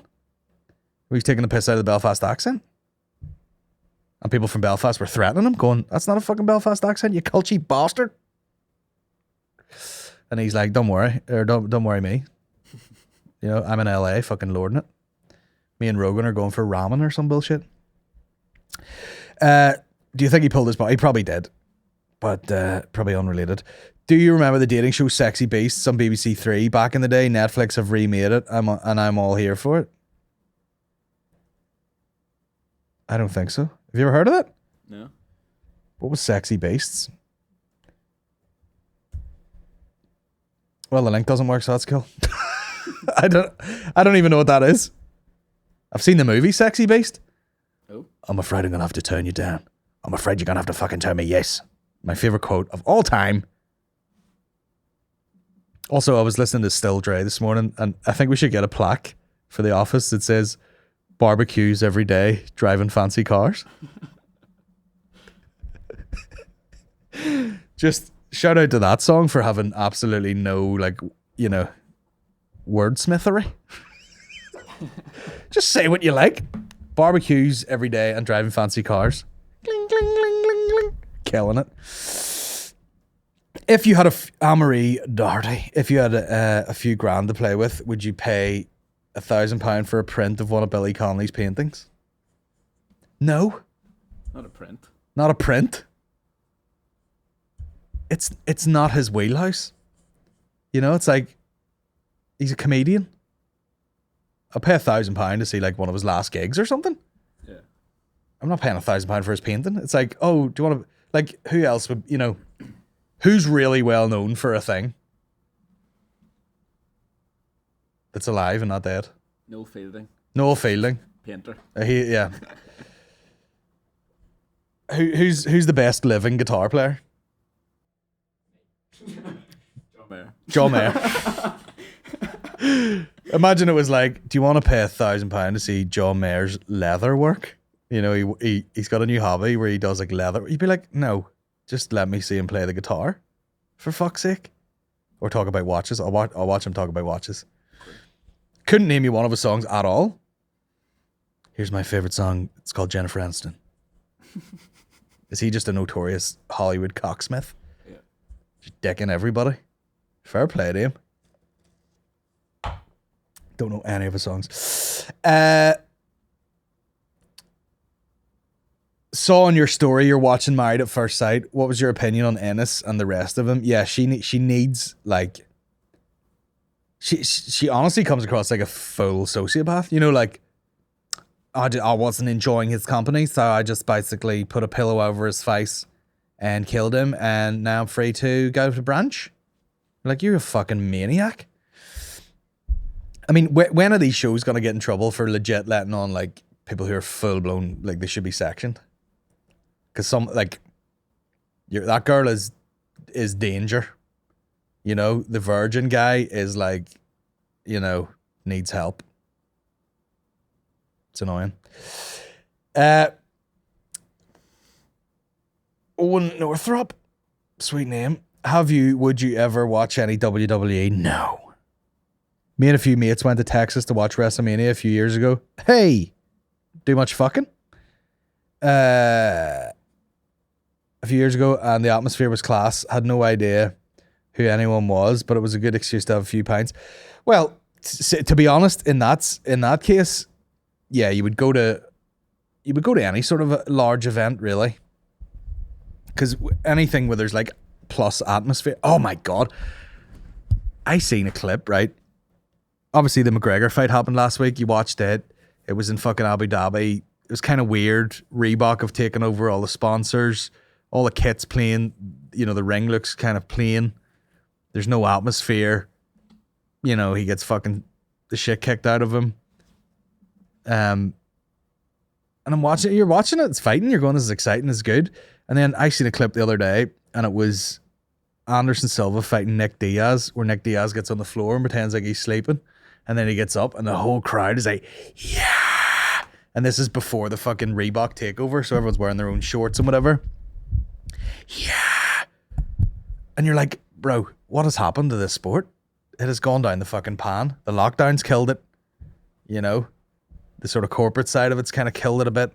where he's taking the piss out of the Belfast accent. And people from Belfast were threatening him, going, that's not a fucking Belfast accent, you culchy bastard. And he's like, don't worry me. I'm in LA fucking lording it. Me and Rogan are going for ramen or some bullshit. Do you think he pulled his bar? He probably did. But probably unrelated. Do you remember the dating show Sexy Beasts on BBC Three back in the day? Netflix have remade it, and I'm all here for it. I don't think so. Have you ever heard of it? No. What was Sexy Beasts? Well, the link doesn't work, so that's cool. I don't even know what that is. I've seen the movie Sexy Beast. Oh. I'm afraid I'm gonna have to turn you down. I'm afraid you're gonna have to fucking tell me yes. My favorite quote of all time. Also, I was listening to Still Dre this morning, and I think we should get a plaque for the office that says barbecues every day, driving fancy cars. Just shout out to that song for having absolutely no, wordsmithery. Just say what you like. Barbecues every day and driving fancy cars. Gling, gling, gling, gling, gling. Killing it. If you had Amory Doherty, if you had a few grand to play with, would you pay £1,000 for a print of one of Billy Connolly's paintings? No. Not a print. Not a print. It's not his wheelhouse. It's like he's a comedian. I'll pay £1,000 to see one of his last gigs or something. Yeah. I'm not paying £1,000 for his painting. It's like, oh, do you want to who else would who's really well known for a thing that's alive and not dead? Noel Fielding. Noel Fielding. Painter. Yeah. Who's the best living guitar player? John Mayer. Imagine it was like, do you want to pay £1,000 to see John Mayer's leather work? He's got a new hobby where he does leather. You'd be like, no, just let me see him play the guitar, for fuck's sake. Or talk about watches. I'll watch him talk about watches. Couldn't name you one of his songs at all. Here's my favorite song. It's called Jennifer Aniston. Is he just a notorious Hollywood cocksmith? Yeah. Just decking everybody. Fair play to him. Don't know any of his songs. saw on your story you're watching Married at First Sight. What was your opinion on Ennis and the rest of them? Yeah, she needs like she honestly comes across like a full sociopath. You know, like I wasn't enjoying his company, so I just basically put a pillow over his face and killed him, and now I'm free to go to brunch. Like, you're a fucking maniac. I mean, when are these shows gonna get in trouble for legit letting on like people who are full blown like they should be sectioned? Because some like that girl is danger. You know, the virgin guy is like, you know, needs help. It's annoying. Owen Northrop, sweet name. Would you ever watch any WWE? No. Me and a few mates went to Texas to watch WrestleMania a few years ago. Hey, do much fucking? A few years ago, and the atmosphere was class. Had no idea who anyone was, but it was a good excuse to have a few pints. Well, to be honest, in that case, yeah, you would go to any sort of a large event, really, because anything where there's like plus atmosphere. Oh my god, I seen a clip, right? Obviously, the McGregor fight happened last week. You watched it. It was in fucking Abu Dhabi. It was kind of weird. Reebok have taken over all the sponsors. All the kit's plain. You know, the ring looks kind of plain. There's no atmosphere. You know, he gets fucking the shit kicked out of him. And I'm watching it. You're watching it. It's fighting. You're going, this is exciting. It's good. And then I seen a clip the other day, and it was Anderson Silva fighting Nick Diaz, where Nick Diaz gets on the floor and pretends like he's sleeping. And then he gets up, and the whole crowd is like, yeah. And this is before the fucking Reebok takeover, so everyone's wearing their own shorts and whatever. Yeah. And you're like, bro, what has happened to this sport? It has gone down the fucking pan. The lockdown's killed it. You know, the sort of corporate side of it's kind of killed it a bit.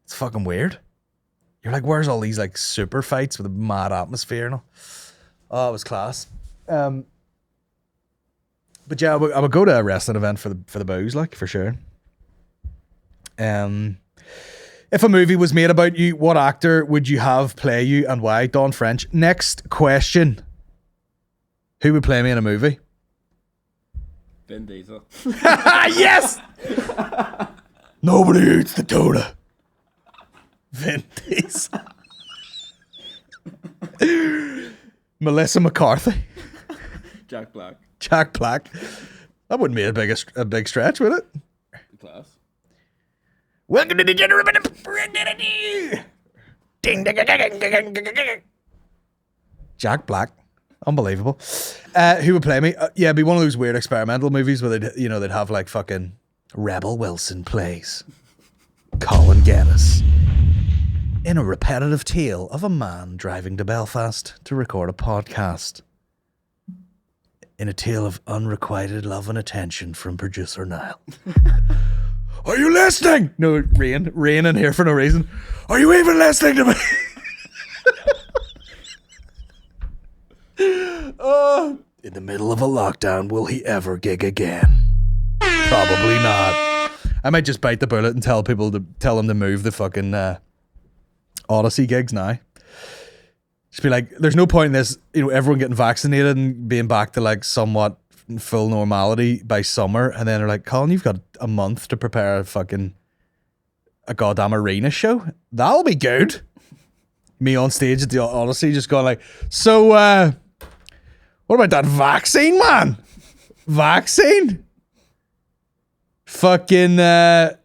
It's fucking weird. You're like, where's all these like super fights with a mad atmosphere and all? Oh, it was class. But yeah, I would go to a wrestling event for the booze, like, for sure. If a movie was made about you, what actor would you have play you and why? Don French. Next question. Who would play me in a movie? Vin Diesel. Yes! Nobody eats the tuna. Vin Diesel. Melissa McCarthy. Jack Black. Jack Black. That wouldn't be a big stretch, would it? Class. Welcome to the General Banter Podcast. Ding, ding, ding, ding, ding, ding, ding. Jack Black. Unbelievable. Who would play me? Yeah, it'd be one of those weird experimental movies where they'd have like fucking Rebel Wilson plays Colin Geddis in a repetitive tale of a man driving to Belfast to record a podcast. In a tale of unrequited love and attention from producer Niall. Are you listening? No, rain in here for no reason. Are you even listening to me? In the middle of a lockdown, will he ever gig again? Probably not. I might just bite the bullet and tell them to move the fucking Odyssey gigs now. Just be like, there's no point in this, everyone getting vaccinated and being back to like somewhat full normality by summer, and then they're like, Colin, you've got a month to prepare a goddamn arena show. That'll be good. Me on stage at the Odyssey just going like, so what about that vaccine, man? Vaccine? Fucking I'll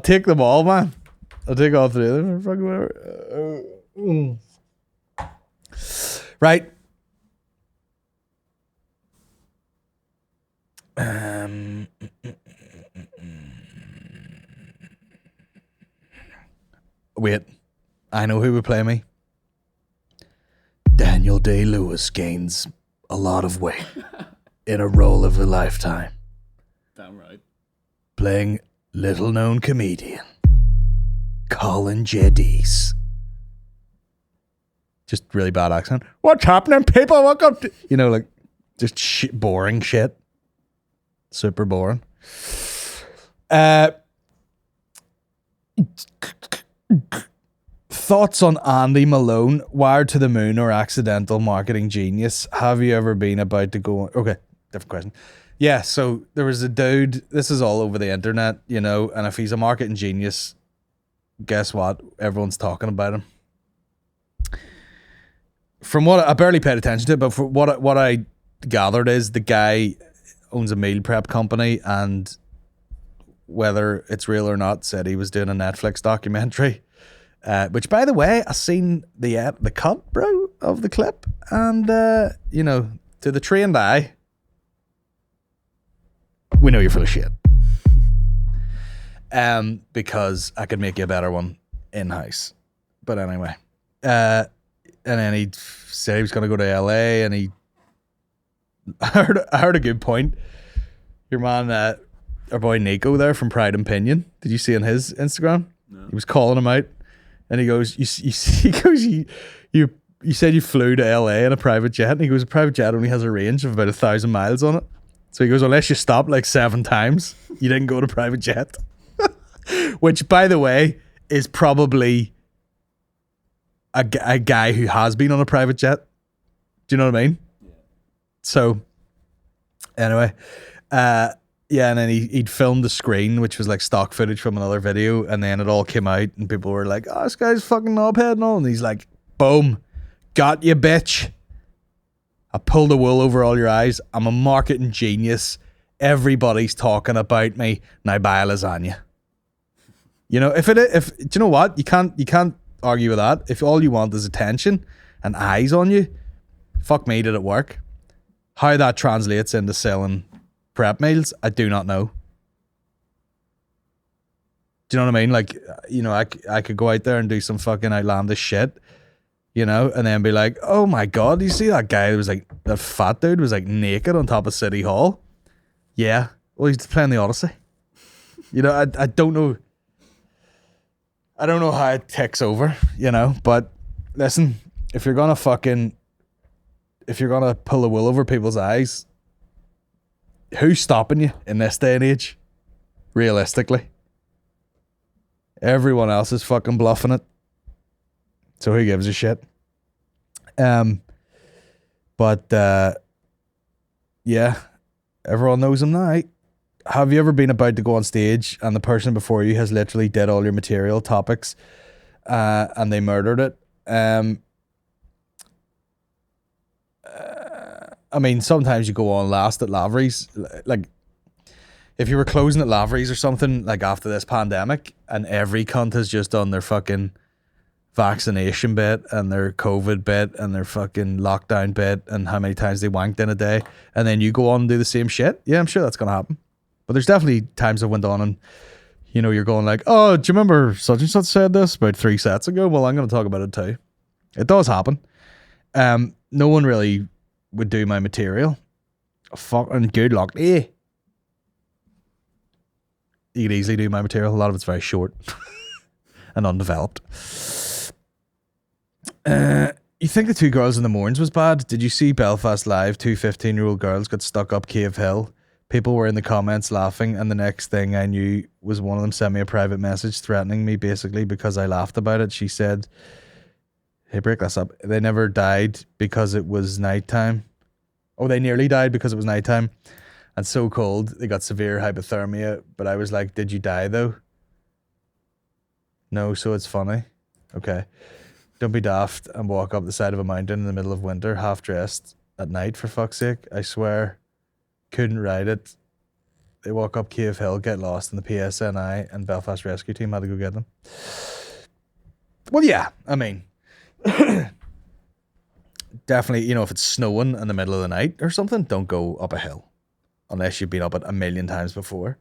take them all, man. I'll take all three of them. Fucking whatever. Right. Wait, I know who would play me. Daniel Day-Lewis gains a lot of weight in a role of a lifetime. Damn right. Playing little-known comedian Colin Geddis. Just really bad accent. What's happening, people? Welcome to... like, just boring shit. Super boring. Thoughts on Andy Malone, wired to the moon or accidental marketing genius? Have you ever been about to go on? Okay, different question. Yeah, so there was a dude, this is all over the internet, you know, and if he's a marketing genius, guess what? Everyone's talking about him. From what I barely paid attention to, but from what I gathered is the guy owns a meal prep company, and whether it's real or not, said he was doing a Netflix documentary. Which, by the way, I seen the cut, bro, of the clip, and you know, to the trained eye, we know you're full of shit. Because I could make you a better one in house. But anyway, and then he said he was going to go to LA, and I heard a good point. Your man, our boy Nico there from Pride and Pinion. Did you see on his Instagram? No. He was calling him out. And he goes, you said you flew to LA in a private jet. And he goes, a private jet only has a range of about 1,000 miles on it. So he goes, unless you stopped like 7 times, you didn't go to private jet. Which, by the way, is probably a guy who has been on a private jet. Do you know what I mean? Yeah. So, anyway, yeah, and then he'd filmed the screen, which was like stock footage from another video, and then it all came out, and people were like, oh, this guy's fucking knobhead and all, and he's like, boom, got you, bitch. I pulled the wool over all your eyes. I'm a marketing genius. Everybody's talking about me. Now buy a lasagna. You know, if do you know what? You can't argue with that. If all you want is attention and eyes on you, fuck me, did it work? How that translates into selling prep meals, I do not know. Do you know what I mean? Like, you know, I could go out there and do some fucking outlandish shit, you know, and then be like, oh my God, you see that guy that was like, that fat dude was like naked on top of City Hall? Yeah. Well, he's playing the Odyssey. You know, I don't know. I don't know how it ticks over, you know, but listen, if you're gonna pull the wool over people's eyes, who's stopping you in this day and age? Realistically, everyone else is fucking bluffing it. So who gives a shit? But yeah, everyone knows him now. Have you ever been about to go on stage and the person before you has literally did all your material topics, and they murdered it? I mean, sometimes you go on last at Lavery's. Like, if you were closing at Lavery's or something, like after this pandemic, and every cunt has just done their fucking vaccination bit and their COVID bit and their fucking lockdown bit and how many times they wanked in a day, and then you go on and do the same shit, yeah, I'm sure that's going to happen. But there's definitely times I went on and, you know, you're going like, oh, do you remember such and such said this about 3 sets ago? Well, I'm going to talk about it too. It does happen. No one really would do my material. Fucking good luck. You could easily do my material. A lot of it's very short and undeveloped. You think the 2 girls in the Mourns was bad? Did you see Belfast Live? 2 15-year-old girls got stuck up Cave Hill. People were in the comments laughing, and the next thing I knew was one of them sent me a private message threatening me basically because I laughed about it. She said, hey, break this up. They never died because it was nighttime. Oh, they nearly died because it was nighttime and so cold. They got severe hypothermia. But I was like, did you die though? No, so it's funny. Okay. Don't be daft and walk up the side of a mountain in the middle of winter, half dressed at night, for fuck's sake. I swear, couldn't ride it. They walk up Cave Hill, get lost, and the PSNI and Belfast Rescue Team had to go get them. Well, yeah, I mean, definitely, you know, if it's snowing in the middle of the night or something, don't go up a hill unless you've been up it a million times before.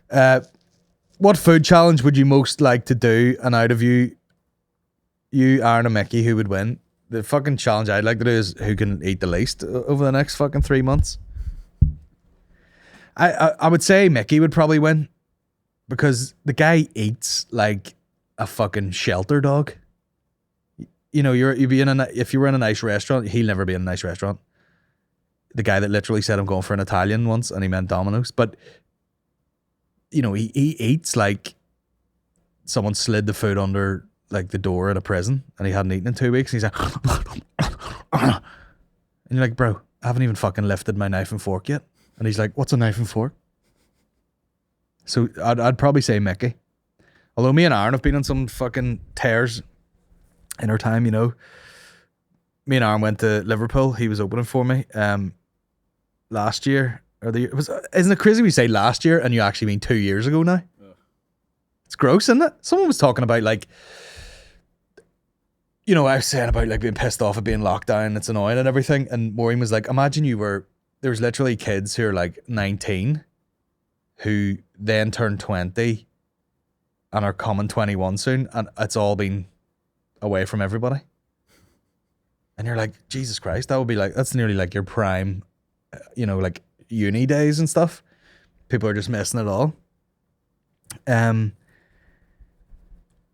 What food challenge would you most like to do? And out of you, Aaron and Mickey, who would win? The fucking challenge I'd like to do is who can eat the least over the next fucking 3 months. I would say Mickey would probably win because the guy eats like a fucking shelter dog. You know, if you were in a nice restaurant, he'll never be in a nice restaurant. The guy that literally said I'm going for an Italian once and he meant Domino's, but you know, he eats like someone slid the food under like the door at a prison, and he hadn't eaten in 2 weeks. And he's like, and you're like, bro, I haven't even fucking lifted my knife and fork yet. And he's like, what's a knife and fork? So I'd probably say Mickey. Although me and Aaron have been on some fucking tears in our time, you know. Me and Aaron went to Liverpool. He was opening for me last year. Isn't it crazy we say last year and you actually mean 2 years ago now? It's gross, isn't it? Someone was talking about like, you know, I was saying about like being pissed off at being locked down. It's annoying and everything. And Maureen was like, imagine there was literally kids who are like 19 who then turn 20 and are coming 21 soon. And it's all been away from everybody. And you're like, Jesus Christ, that would be like, that's nearly like your prime, you know, like uni days and stuff. People are just missing it all.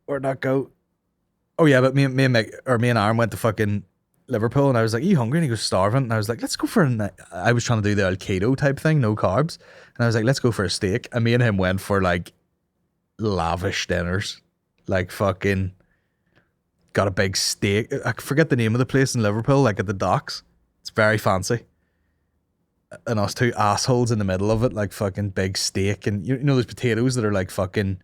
Where'd that go? Oh yeah, but me and Aaron went to fucking Liverpool, and I was like, are you hungry? And he was starving, and I was like, let's go for I was trying to do the Al-Qaeda type thing, no carbs, and I was like, let's go for a steak. And me and him went for like lavish dinners, like fucking got a big steak. I forget the name of the place in Liverpool, like at the docks. It's very fancy. And us two assholes in the middle of it, like fucking big steak, and you know those potatoes that are like fucking.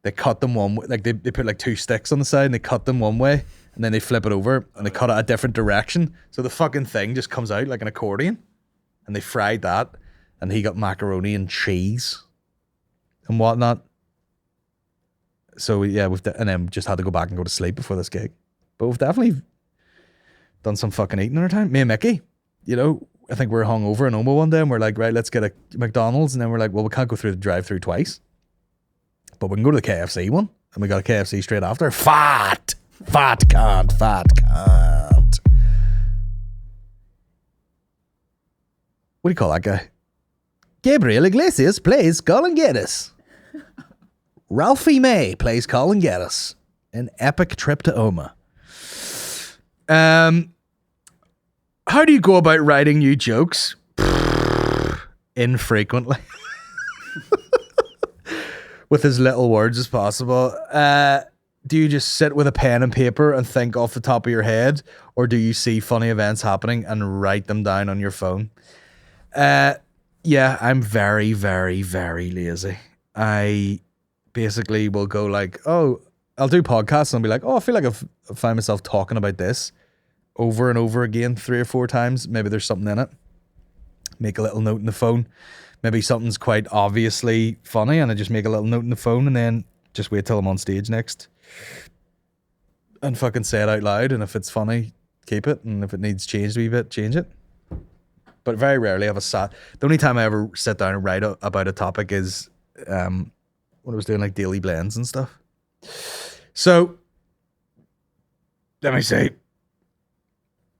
They cut them one way, like they put like 2 sticks on the side and they cut them one way and then they flip it over and they cut it a different direction. So the fucking thing just comes out like an accordion, and they fried that, and he got macaroni and cheese and whatnot. So yeah, and then just had to go back and go to sleep before this gig. But we've definitely done some fucking eating in our time. Me and Mickey, you know, I think we were hungover in Oma one day and we're like, right, let's get a McDonald's. And then we're like, well, we can't go through the drive-through twice. But we can go to the KFC one. And we got a KFC straight after. Fat can't. What do you call that guy? Gabriel Iglesias plays Colin Geddis. Ralphie May plays Colin Geddis. An epic trip to Oma. How do you go about writing new jokes? Infrequently. With as little words as possible. Do you just sit with a pen and paper and think off the top of your head? Or do you see funny events happening and write them down on your phone? Yeah, I'm very, very, very lazy. I basically will go like, oh, I'll do podcasts and I'll be like, oh, I feel like I've found myself talking about this over and over again 3 or 4 times. Maybe there's something in it. Make a little note in the phone. Maybe something's quite obviously funny and I just make a little note in the phone and then just wait till I'm on stage next and fucking say it out loud. And if it's funny, keep it. And if it needs changed a wee bit, change it. But very rarely have the only time I ever sit down and write about a topic is when I was doing like daily blends and stuff. So let me say,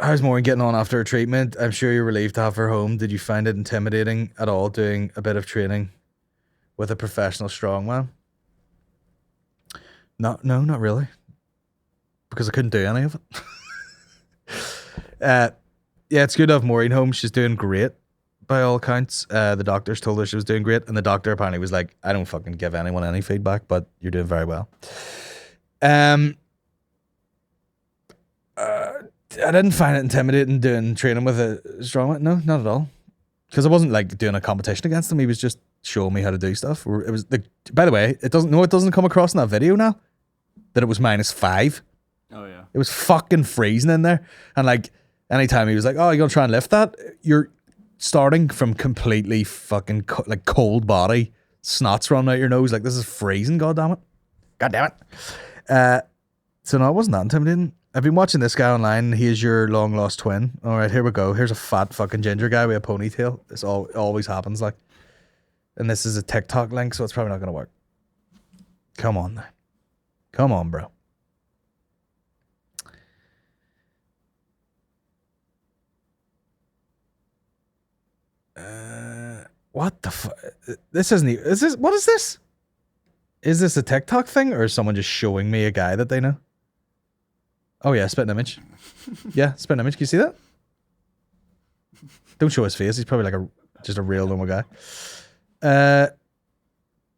how's Maureen getting on after her treatment? I'm sure you're relieved to have her home. Did you find it intimidating at all doing a bit of training with a professional strongman? No, not really. Because I couldn't do any of it. Yeah, it's good to have Maureen home. She's doing great by all accounts. The doctors told her she was doing great. And the doctor apparently was like, I don't fucking give anyone any feedback, but you're doing very well. I didn't find it intimidating doing training with a strongman. No, not at all. Because I wasn't like doing a competition against him. He was just showing me how to do stuff. It was like, by the way, it doesn't come across in that video now that it was -5. Oh yeah. It was fucking freezing in there. And like anytime he was like, oh, you're gonna try and lift that, you're starting from completely fucking like cold body, snots running out your nose. Like, this is freezing. God damn it. So no, it wasn't that intimidating. I've been watching this guy online. He is your long lost twin. All right, here we go. Here's a fat fucking ginger guy with a ponytail. This always happens, like. And this is a TikTok link, so it's probably not going to work. Come on now. Come on, bro. What the fuck? This isn't even... What is this? Is this a TikTok thing, or is someone just showing me a guy that they know? Oh yeah, spit an image. Yeah, spit an image. Can you see that? Don't show his face. He's probably like just a real normal guy.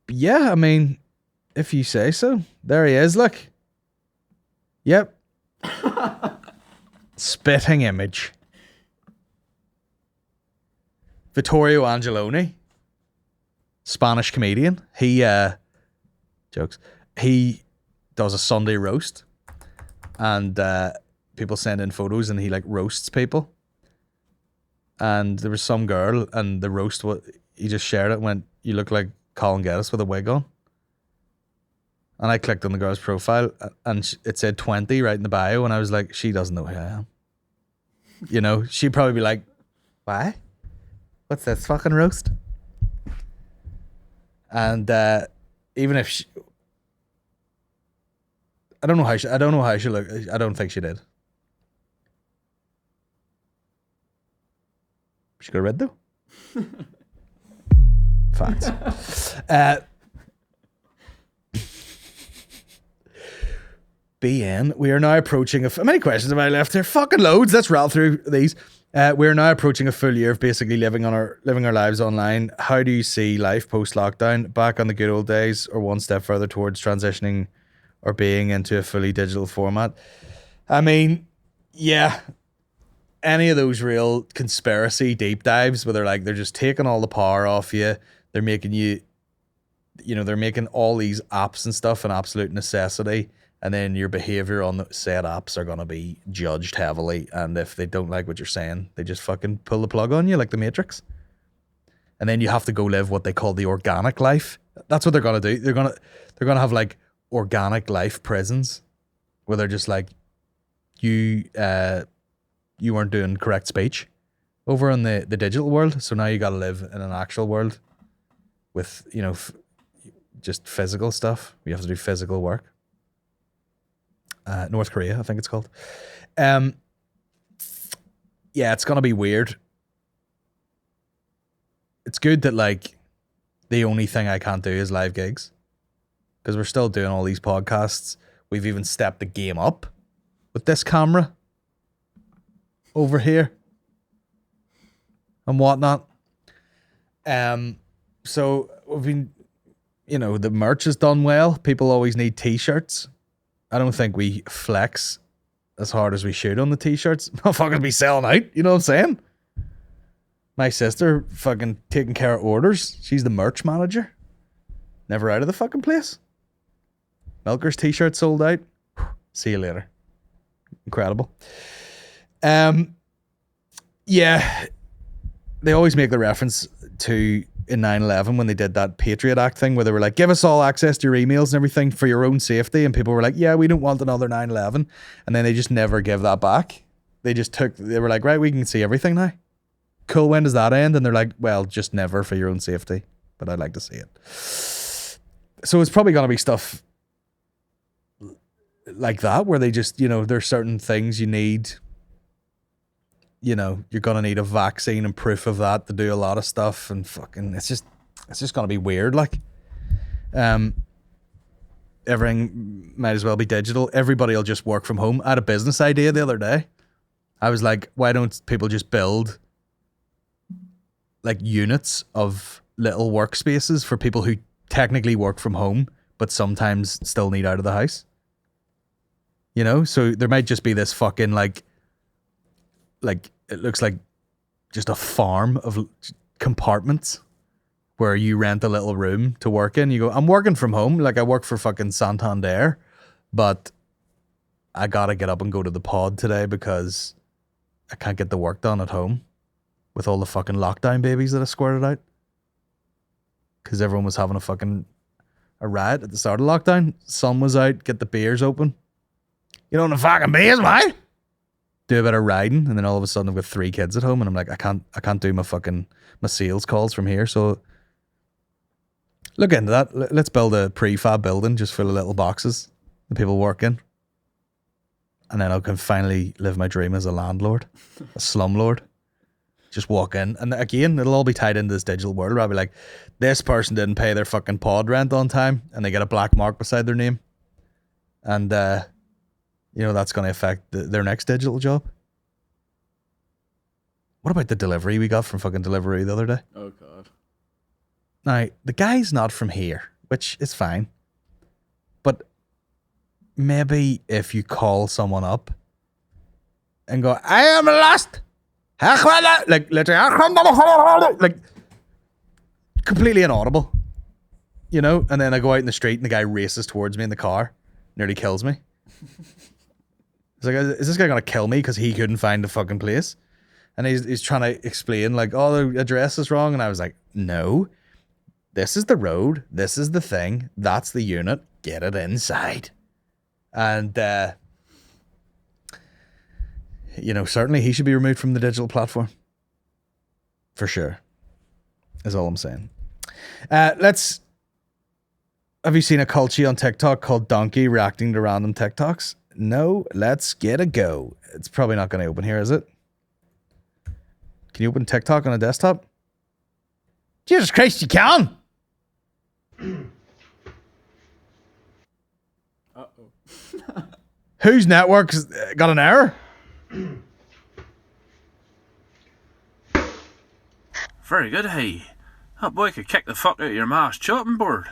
Yeah, I mean, If you say so. There he is, look. Yep. Spitting image. Vittorio Angeloni, Spanish comedian. He jokes. He does a Sunday roast, and people send in photos, and he like roasts people. And there was some girl, and the roast, what he just shared it, and went, "You look like Colin Geddis with a wig on." And I clicked on the girl's profile, and it said 20 right in the bio, and I was like, she doesn't know who I am. You know, she'd probably be like, why? What's this fucking roast? And even if she, I don't know how she looked. I don't think she did. She got red though. Facts. BN, we are now approaching how many questions have I left here? Fucking loads. Let's rattle through these. We are now approaching a full year of basically living our lives online. How do you see life post lockdown? Back on the good old days, or one step further towards transitioning or being into a fully digital format? I mean, yeah. Any of those real conspiracy deep dives where they're just taking all the power off you. They're making you, they're making all these apps and stuff an absolute necessity. And then your behavior on the said apps are going to be judged heavily. And if they don't like what you're saying, they just fucking pull the plug on you like the Matrix. And then you have to go live what they call the organic life. That's what they're going to do. They're going to have like organic life prisons where they're just like, you weren't doing correct speech over in the digital world. So now you got to live in an actual world with, just physical stuff. You have to do physical work. North Korea, I think it's called. Yeah, it's gonna be weird. It's good that like the only thing I can't do is live gigs, because we're still doing all these podcasts. We've even stepped the game up with this camera over here and whatnot. So we've been, the merch is done well. People always need t-shirts. I don't think we flex as hard as we should on the t-shirts. Motherfuckers be selling out, you know what I'm saying? My sister fucking taking care of orders. She's the merch manager. Never out of the fucking place. Milker's t-shirt sold out. See you later. Incredible. Yeah, they always make the reference to in 9/11 when they did that Patriot Act thing where they were like, give us all access to your emails and everything for your own safety. And people were like, yeah, we don't want another 9/11. And then they just never give that back. They were like, right, we can see everything now. Cool, when does that end? And they're like, well, just never for your own safety. But I'd like to see it. So it's probably going to be stuff like that where they just, there's certain things you need. You're going to need a vaccine and proof of that to do a lot of stuff, and fucking, it's just going to be weird. Like, everything might as well be digital. Everybody will just work from home. I had a business idea the other day. I was like, why don't people just build like units of little workspaces for people who technically work from home, but sometimes still need out of the house? So there might just be this fucking like it looks like just a farm of compartments where you rent a little room to work in. You go, I'm working from home. Like I work for fucking Santander, but I got to get up and go to the pod today because I can't get the work done at home with all the fucking lockdown babies that I squirted out. Because everyone was having a riot at the start of lockdown. Sun was out, get the beers open. You know, the fucking beers, mate. Do a bit of riding, and then all of a sudden I've got 3 kids at home, and I'm like, I can't do my sales calls from here. So look into that. Let's build a prefab building just full of little boxes that people work in, and then I can finally live my dream as a landlord, a slumlord. Just walk in, and again, it'll all be tied into this digital world where I'll be like, this person didn't pay their fucking pod rent on time, and they get a black mark beside their name, and that's going to affect their next digital job. What about the delivery we got from fucking Deliveroo the other day? Oh, God. Now, the guy's not from here, which is fine. maybe if you call someone up and go, I am lost. Like literally, like completely inaudible, you know? And then I go out in the street and the guy races towards me in the car, nearly kills me. It's like, is this guy gonna kill me because he couldn't find the fucking place? And he's trying to explain like, oh, the address is wrong. And I was like, no, this is the road. This is the thing. That's the unit. Get it inside. And, you know, certainly he should be removed from the digital platform. For sure. Is all I'm saying. Have you seen a culture on TikTok called Donkey reacting to random TikToks? No, let's get a go. It's probably not going to open here, is it? Can you open TikTok on a desktop? Jesus Christ, you can! Uh-oh. Whose network's got an error? Very good, hey. That boy could kick the fuck out of your ma's chopping board.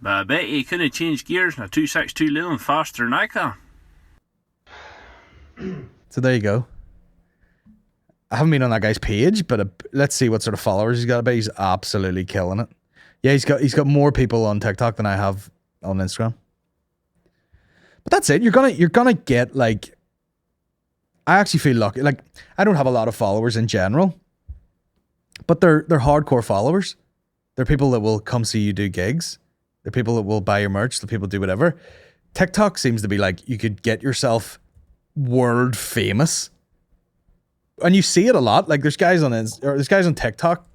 But I bet you couldn't change gears in a 262 Leyland faster than I can. So there you go. I haven't been on that guy's page, but let's see what sort of followers he's got. I bet he's absolutely killing it. Yeah, he's got more people on TikTok than I have on Instagram. But that's it. You're gonna get like. I actually feel lucky. Like I don't have a lot of followers in general, but they're hardcore followers. They're people that will come see you do gigs. They're people that will buy your merch. The people do whatever. TikTok seems to be like you could get yourself world famous, and you see it a lot. Like there's guys on TikTok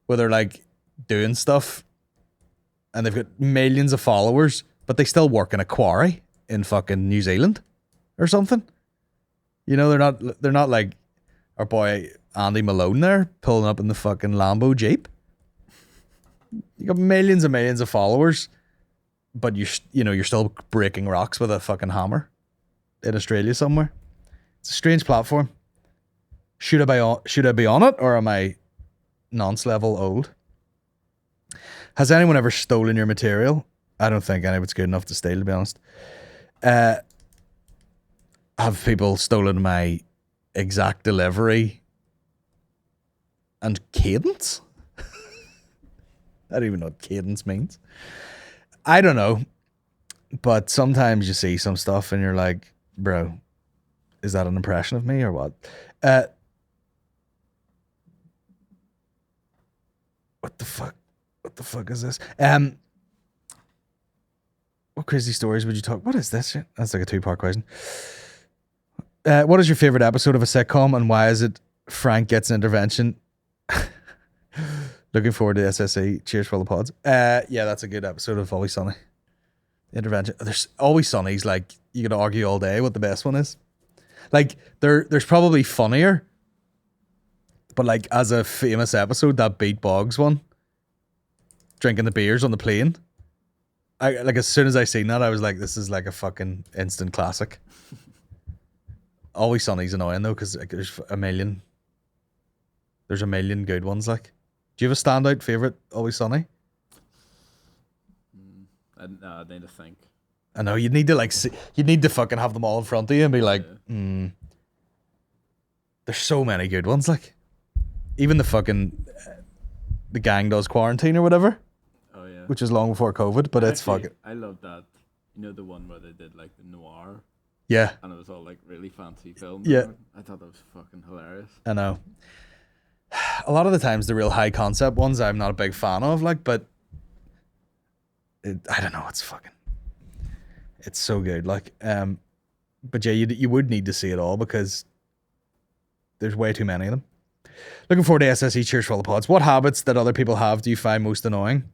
where they're like doing stuff, and they've got millions of followers, but they still work in a quarry in fucking New Zealand or something. You know, they're not like our boy Andy Malone there pulling up in the fucking Lambo Jeep. You got millions and millions of followers, but you're still breaking rocks with a fucking hammer in Australia somewhere. It's a strange platform. Should I be on it, or am I nonce level old? Has anyone ever stolen your material? I don't think anyone's good enough to steal, to be honest. Have people stolen my exact delivery and cadence? I don't even know what cadence means. I don't know. But sometimes you see some stuff and you're like, bro, is that an impression of me or what? What the fuck? What the fuck is this? What crazy stories would you talk? What is this shit? That's like a 2-part question. What is your favorite episode of a sitcom, and why is it Frank gets an intervention? Looking forward to SSE. Cheers for all the pods. Yeah, that's a good episode of Always Sunny. Intervention. There's Always Sunny's like you could argue all day what the best one is. Like there's probably funnier, but like as a famous episode, that Beat Boggs one, drinking the beers on the plane. I like as soon as I seen that, I was like, this is like a fucking instant classic. Always Sunny's annoying though, because like, there's a million good ones. Like, do you have a standout favorite Always Sunny? I need to think. I know you'd need to like see, you'd need to fucking have them all in front of you and be like, there's so many good ones. Like, even the fucking the gang does quarantine or whatever. Oh yeah. Which is long before COVID, but it's fucking. I love that. You know the one where they did like the noir. Yeah. And it was all like really fancy films. Yeah. I thought that was fucking hilarious. I know. A lot of the times the real high concept ones I'm not a big fan of, like, but I don't know, it's so good. Like, but yeah, you would need to see it all because there's way too many of them. Looking forward to SSE. Cheers for all the pods. What habits that other people have do you find most annoying?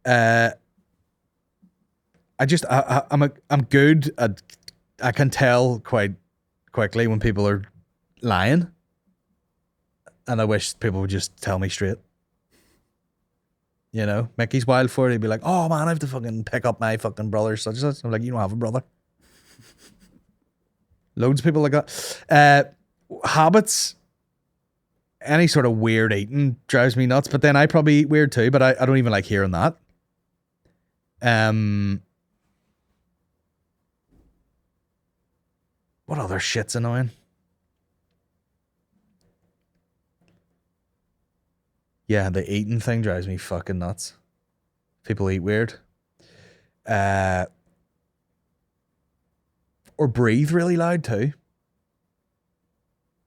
I'm good at, I can tell quite quickly when people are lying, and I wish people would just tell me straight. You know, Mickey's wild for it. He'd be like, "Oh man, I have to fucking pick up my fucking brother such and such." I'm like, "You don't have a brother." Loads of people like that. Habits. Any sort of weird eating drives me nuts. But then I probably eat weird too. But I don't even like hearing that. What other shit's annoying? Yeah, the eating thing drives me fucking nuts. People eat weird. Or breathe really loud too.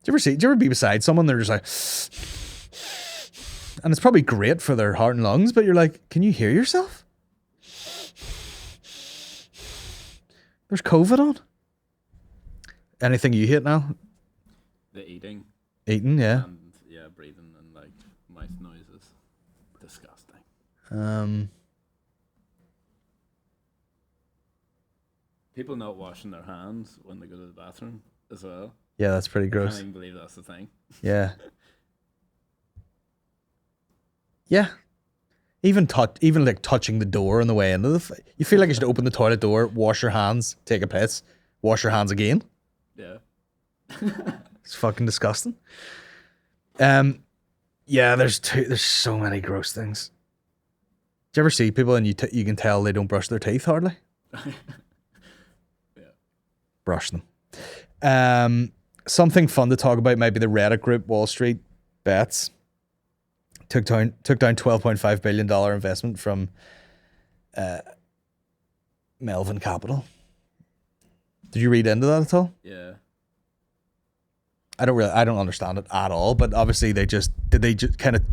Do you ever be beside someone, they're just like, and it's probably great for their heart and lungs, but you're like, can you hear yourself? There's COVID on. Anything you hate now? The eating. Eating, yeah. And yeah, breathing and like mouth noises. Disgusting. People not washing their hands when they go to the bathroom as well. Yeah, that's pretty I gross. can't even believe that's the thing. Yeah. Yeah. Even like touching the door on the way into you feel like you should open the toilet door, wash your hands, take a piss, wash your hands again. Yeah. It's fucking disgusting. Yeah, there's so many gross things. Do you ever see people and you can tell they don't brush their teeth hardly? Yeah. Brush them. Something fun to talk about might be the Reddit group Wall Street Bets. Took down $12.5 billion investment from Melvin Capital. Did you read into that at all? Yeah. I don't understand it at all, but obviously did they just kind of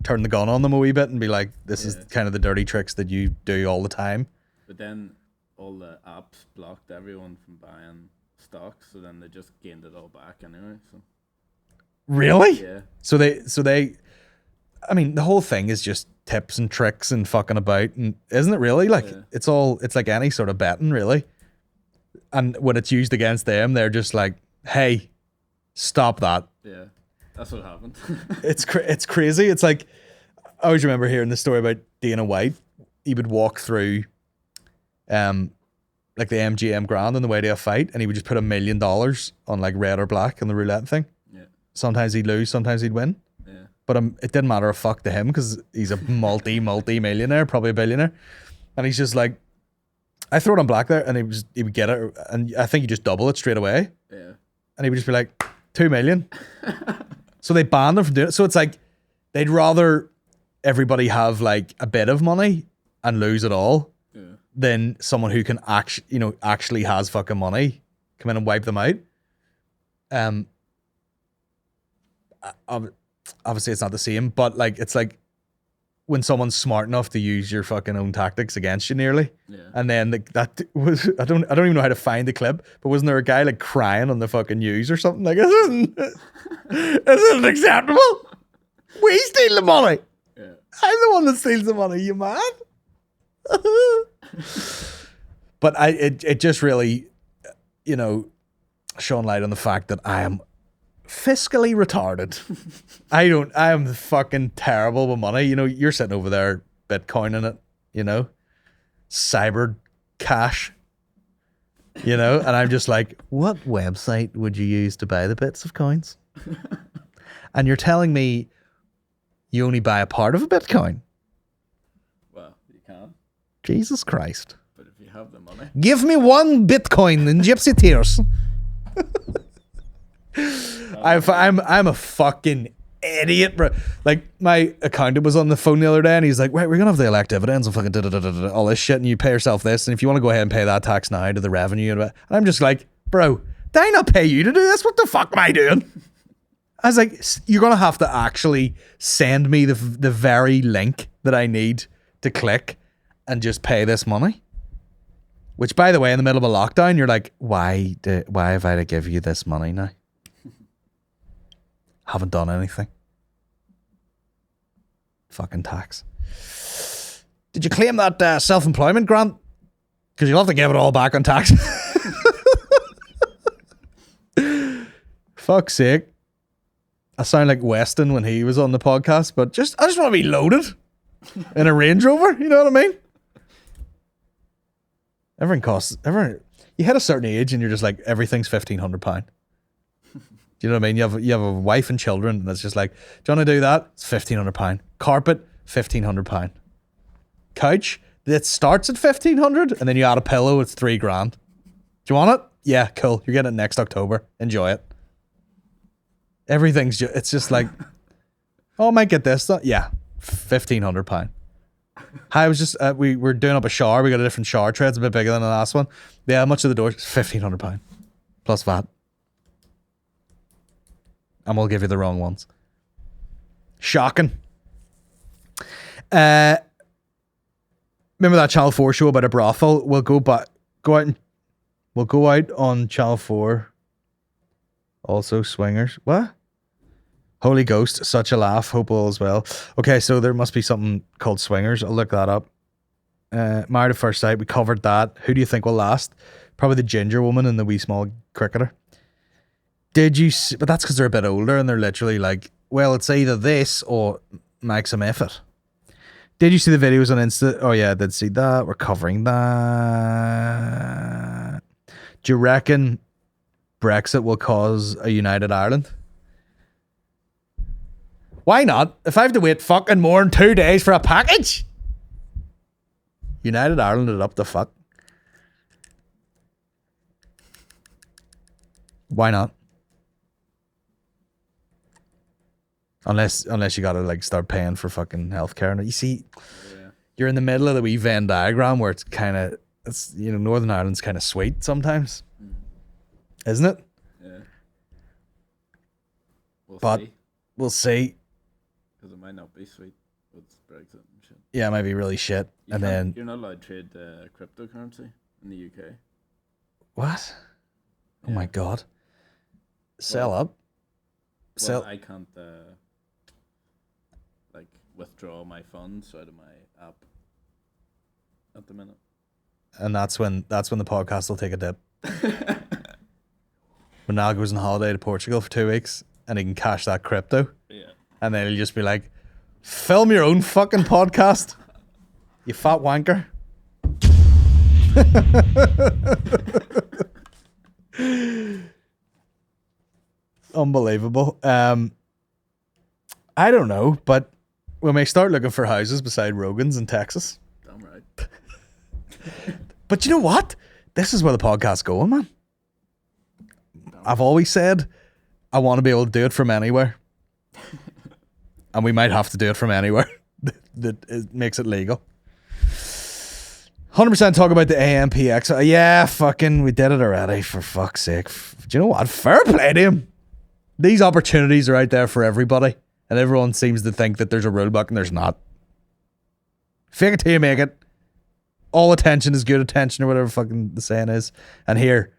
turn the gun on them a wee bit and be like, this is kind of the dirty tricks that you do all the time. But then all the apps blocked everyone from buying stocks, so then they just gained it all back anyway. So Really? yeah. So they I mean, the whole thing is just tips and tricks and fucking about, and isn't it really? Like it's like any sort of betting, really. And when it's used against them, they're just like, hey, stop that. Yeah. That's what happened. It's crazy. It's like, I always remember hearing the story about Dana White. He would walk through like the MGM Grand on the way to a fight, and he would just put $1 million on like red or black on the roulette thing. Yeah. Sometimes he'd lose, sometimes he'd win. Yeah. But it didn't matter a fuck to him because he's a multi-millionaire, probably a billionaire. And he's just like, I throw it on black there, and he would get it, and I think he just double it straight away. Yeah. And he would just be like, 2 million. So they banned them from doing it. So it's like they'd rather everybody have like a bit of money and lose it all than someone who can actually has fucking money come in and wipe them out. Obviously it's not the same, but like it's like when someone's smart enough to use your fucking own tactics against you nearly. Yeah. And then that was, I don't even know how to find the clip, but wasn't there a guy like crying on the fucking news or something? Like, this isn't acceptable. We steal the money. Yeah. I'm the one that steals the money, you mad? But it just really, shone light on the fact that I am fiscally retarded. I am fucking terrible with money. You're sitting over there Bitcoining it, cyber cash, and I'm just like, what website would you use to buy the bits of coins? And you're telling me you only buy a part of a Bitcoin? Well, you can. Jesus Christ. But if you have the money. Give me 1 Bitcoin in gypsy tears. I'm a fucking idiot, bro. Like, my accountant was on the phone the other day and he's like, right, we're gonna have the elect dividends and fucking all this shit, and you pay yourself this, and if you want to go ahead and pay that tax now to the revenue, and I'm just like, bro, did I not pay you to do this? What the fuck am I doing? I was like, you're gonna have to actually send me the very link that I need to click and just pay this money. Which, by the way, in the middle of a lockdown, you're like, why have I to give you this money now? Haven't done anything. Fucking tax. Did you claim that self-employment grant? Because you'll have to give it all back on tax. Fuck's sake. I sound like Weston when he was on the podcast, but I just want to be loaded in a Range Rover. You know what I mean? You hit a certain age and you're just like, everything's £1,500. Do you know what I mean? You have a wife and children, and it's just like, do you want to do that? It's £1,500. Carpet, £1,500. Couch that starts at $1,500, and then you add a pillow, it's $3,000. Do you want it? Yeah, cool. You're getting it next October. Enjoy it. Everything's it's just like, oh, I might get this. Yeah, £1,500. I was just we were doing up a shower. We got a different shower tray. It's a bit bigger than the last one. Yeah, how much of the door? £1,500 plus VAT. And we'll give you the wrong ones. Shocking. Remember that Channel 4 show about a brothel? We'll go out on Channel 4. Also swingers. What? Holy Ghost, such a laugh. Hope all as well. Okay, so there must be something called swingers. I'll look that up. Married at First Sight. We covered that. Who do you think will last? Probably the ginger woman and the wee small cricketer. Did you see? But that's because they're a bit older and they're literally like, well, it's either this or make some effort. Did you see the videos on Insta? Oh yeah, I did see that. We're covering that. Do you reckon Brexit will cause a united Ireland? Why not? If I have to wait fucking more than 2 days for a package, United Ireland it up the fuck. Why not? Unless you gotta like start paying for fucking healthcare. You see, you're in the middle of the wee Venn diagram where it's Northern Ireland's kind of sweet sometimes, isn't it? Yeah. We'll see. Because it might not be sweet with Brexit and shit. Yeah, it might be really shit. You're not allowed to trade cryptocurrency in the UK. What? Oh my god. Sell up. Well, I can't withdraw my funds out of my app at the minute. And that's when the podcast will take a dip. When Al goes on holiday to Portugal for 2 weeks and he can cash that crypto. Yeah. And then he'll just be like, film your own fucking podcast, you fat wanker. Unbelievable. I don't know, but we may start looking for houses beside Rogan's in Texas. Damn right. But you know what? This is where the podcast's going, man. I've always said I want to be able to do it from anywhere. And we might have to do it from anywhere that it makes it legal. 100% talk about the AMPX. Yeah, fucking, we did it already, for fuck's sake. Do you know what? Fair play to him. These opportunities are out there for everybody. And everyone seems to think that there's a rule book and there's not. Fake it till you make it. All attention is good attention, or whatever fucking the saying is. And here,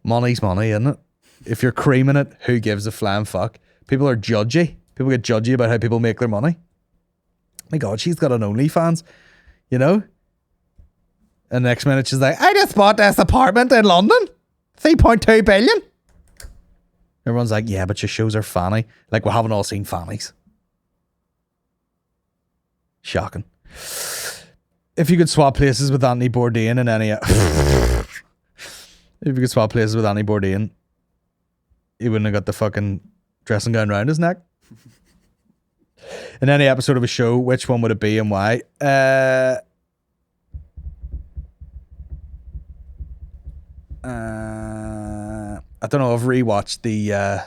money's money, isn't it? If you're creaming it, who gives a flying fuck? People are judgy. People get judgy about how people make their money. My God, she's got an OnlyFans, you know? And next minute she's like, I just bought this apartment in London. 3.2 billion. Everyone's like, yeah, but your shows are funny. Like, we haven't all seen Fannies. Shocking. If you could swap places with Anthony Bourdain in any... if you could swap places with Anthony Bourdain, he wouldn't have got the fucking dressing gown round his neck. In any episode of a show, which one would it be and why? I don't know. I've rewatched the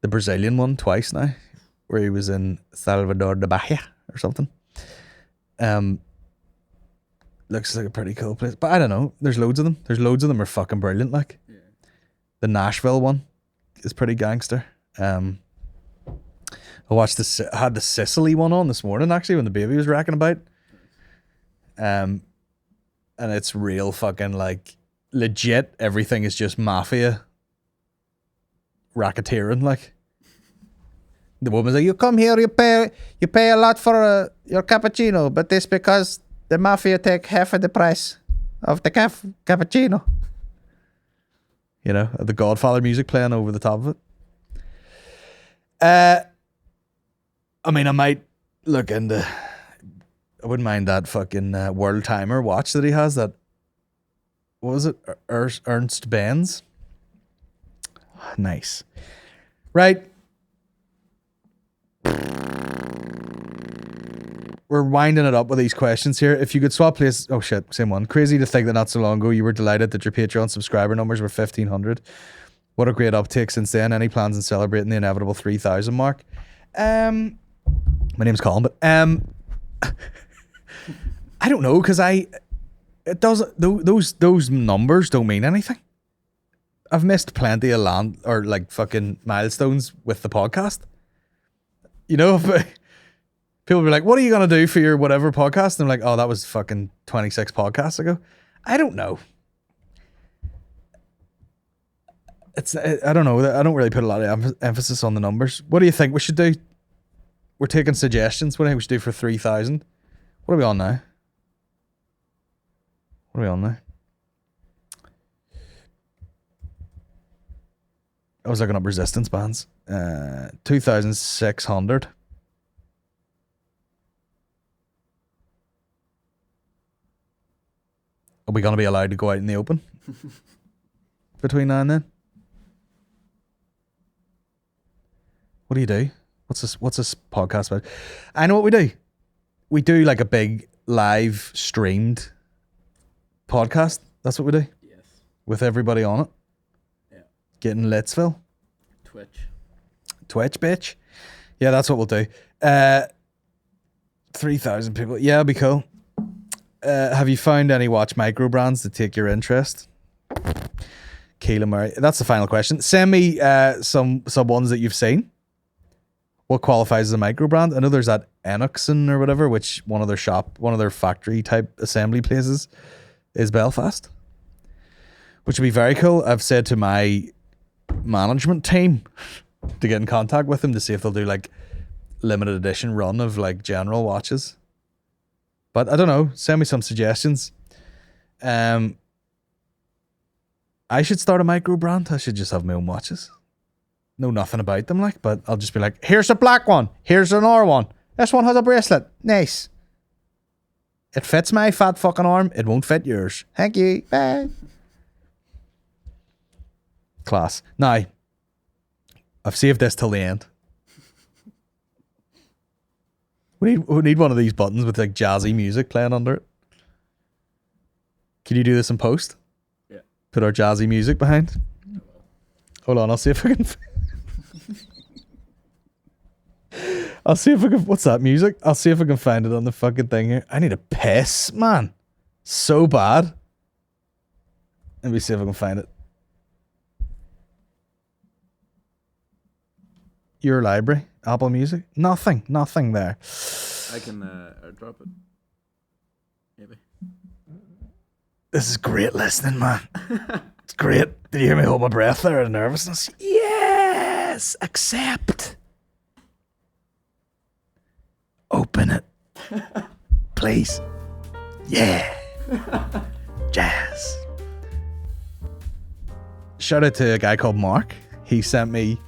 Brazilian one twice now, where he was in Salvador da Bahia or something. Looks like a pretty cool place, but I don't know. There's loads of them. Are fucking brilliant. Like, yeah. The Nashville one is pretty gangster. I watched I had the Sicily one on this morning actually when the baby was racking about. And it's real fucking like legit. Everything is just mafia racketeering. Like, the woman's like, you come here, you pay a lot for your cappuccino, but this because the mafia take half of the price of the cappuccino. You know, the Godfather music playing over the top of it. I mean, I might look into... I wouldn't mind that fucking world timer watch that he has. That... What was it? Ernst Benz? Nice. Right. We're we're winding it up with these questions here. If you could swap places, oh shit, same one. Crazy to think that not so long ago you were delighted that your Patreon subscriber numbers were 1,500. What a great uptake since then. Any plans on celebrating the inevitable 3,000 mark? My name's Colin, but I don't know, because those numbers don't mean anything. I've missed plenty of fucking milestones with the podcast. You know, people be like, what are you going to do for your whatever podcast? And I'm like, oh, that was fucking 26 podcasts ago. I don't know. I don't know. I don't really put a lot of emphasis on the numbers. What do you think we should do? We're taking suggestions. What do you think we should do for 3,000? What are we on now? I was looking up resistance bands. 2,600. Are we going to be allowed to go out in the open between now and then? What do you do? What's this podcast about? I know what we do. We do like a big live streamed podcast. That's what we do. Yes. With everybody on it. Yeah. Getting Litsville. Twitch, bitch. Yeah, that's what we'll do. 3,000 people. Yeah, it'll be cool. Have you found any watch micro brands that take your interest? Keelan Murray. That's the final question. Send me some ones that you've seen. What qualifies as a micro brand? I know there's that Enoxon or whatever, which one of their factory type assembly places is Belfast, which would be very cool. I've said to my management team to get in contact with them to see if they'll do like limited edition run of like General watches. But I don't know. Send me some suggestions. I should start a micro brand. I should just have my own watches. Know nothing about them, like, but I'll just be like, here's a black one. Here's an R one. This one has a bracelet. Nice. It fits my fat fucking arm. It won't fit yours. Thank you. Bye. Class. Now, I've saved this till the end. We need one of these buttons with like jazzy music playing under it. Can you do this in post? Yeah. Put our jazzy music behind. Hold on, I'll see if I can. I'll see if I can. What's that music? I'll see if I can find it on the fucking thing here. I need a piss, man. So bad. Let me see if I can find it. Your library, Apple Music, nothing there. I can airdrop it. Maybe. This is great listening, man. It's great. Did you hear me hold my breath there out of nervousness? Yes, accept. Open it, please. Yeah, jazz. Shout out to a guy called Mark. He sent me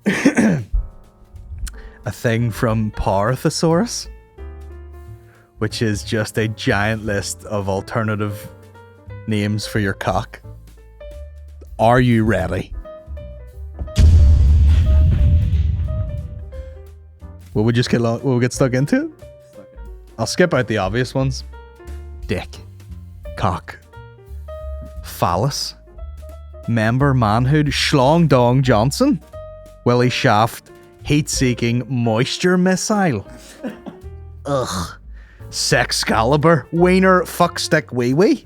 a thing from Power-Thesaurus, which is just a giant list of alternative names for your cock. Are you ready? Will we just will we get stuck into it? I'll skip out the obvious ones. Dick, cock, phallus, member, manhood, schlong dong Johnson, willy shaft, heat-seeking moisture missile. Ugh. Sexcalibur, wiener, fuckstick, wee-wee.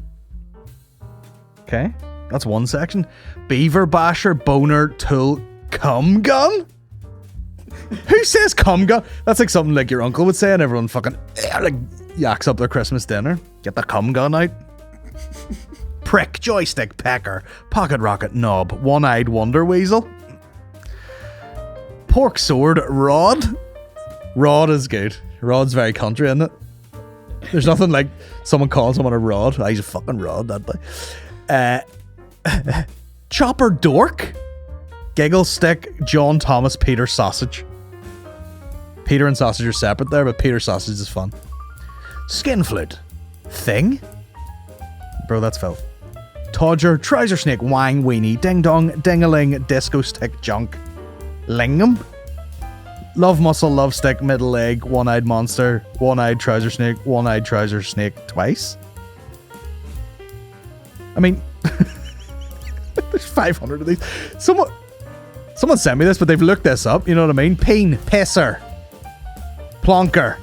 Okay, that's one section. Beaver basher, boner, tool, cum gun? Who says cum gun? That's like something like your uncle would say and everyone fucking like yaks up their Christmas dinner. Get the cum gun out. Prick, joystick, pecker, pocket rocket, knob, one-eyed wonder weasel. Pork sword, rod. Rod is good. Rod's very country, isn't it? There's nothing like someone calling someone a rod. He's a fucking rod, that boy. Chopper dork. Giggle stick, John Thomas, Peter sausage. Peter and sausage are separate there, but Peter sausage is fun. Skin flute. Thing? Bro, that's filth. Todger, trouser snake, wang, weenie, ding dong, ding-a-ling, disco stick, junk. Lingam? Love muscle, love stick, middle leg, one-eyed monster, one-eyed trouser snake, one-eyed trouser snake twice. I mean, there's 500 of these. Someone sent me this, but they've looked this up. You know what I mean? Peen, pisser, plonker,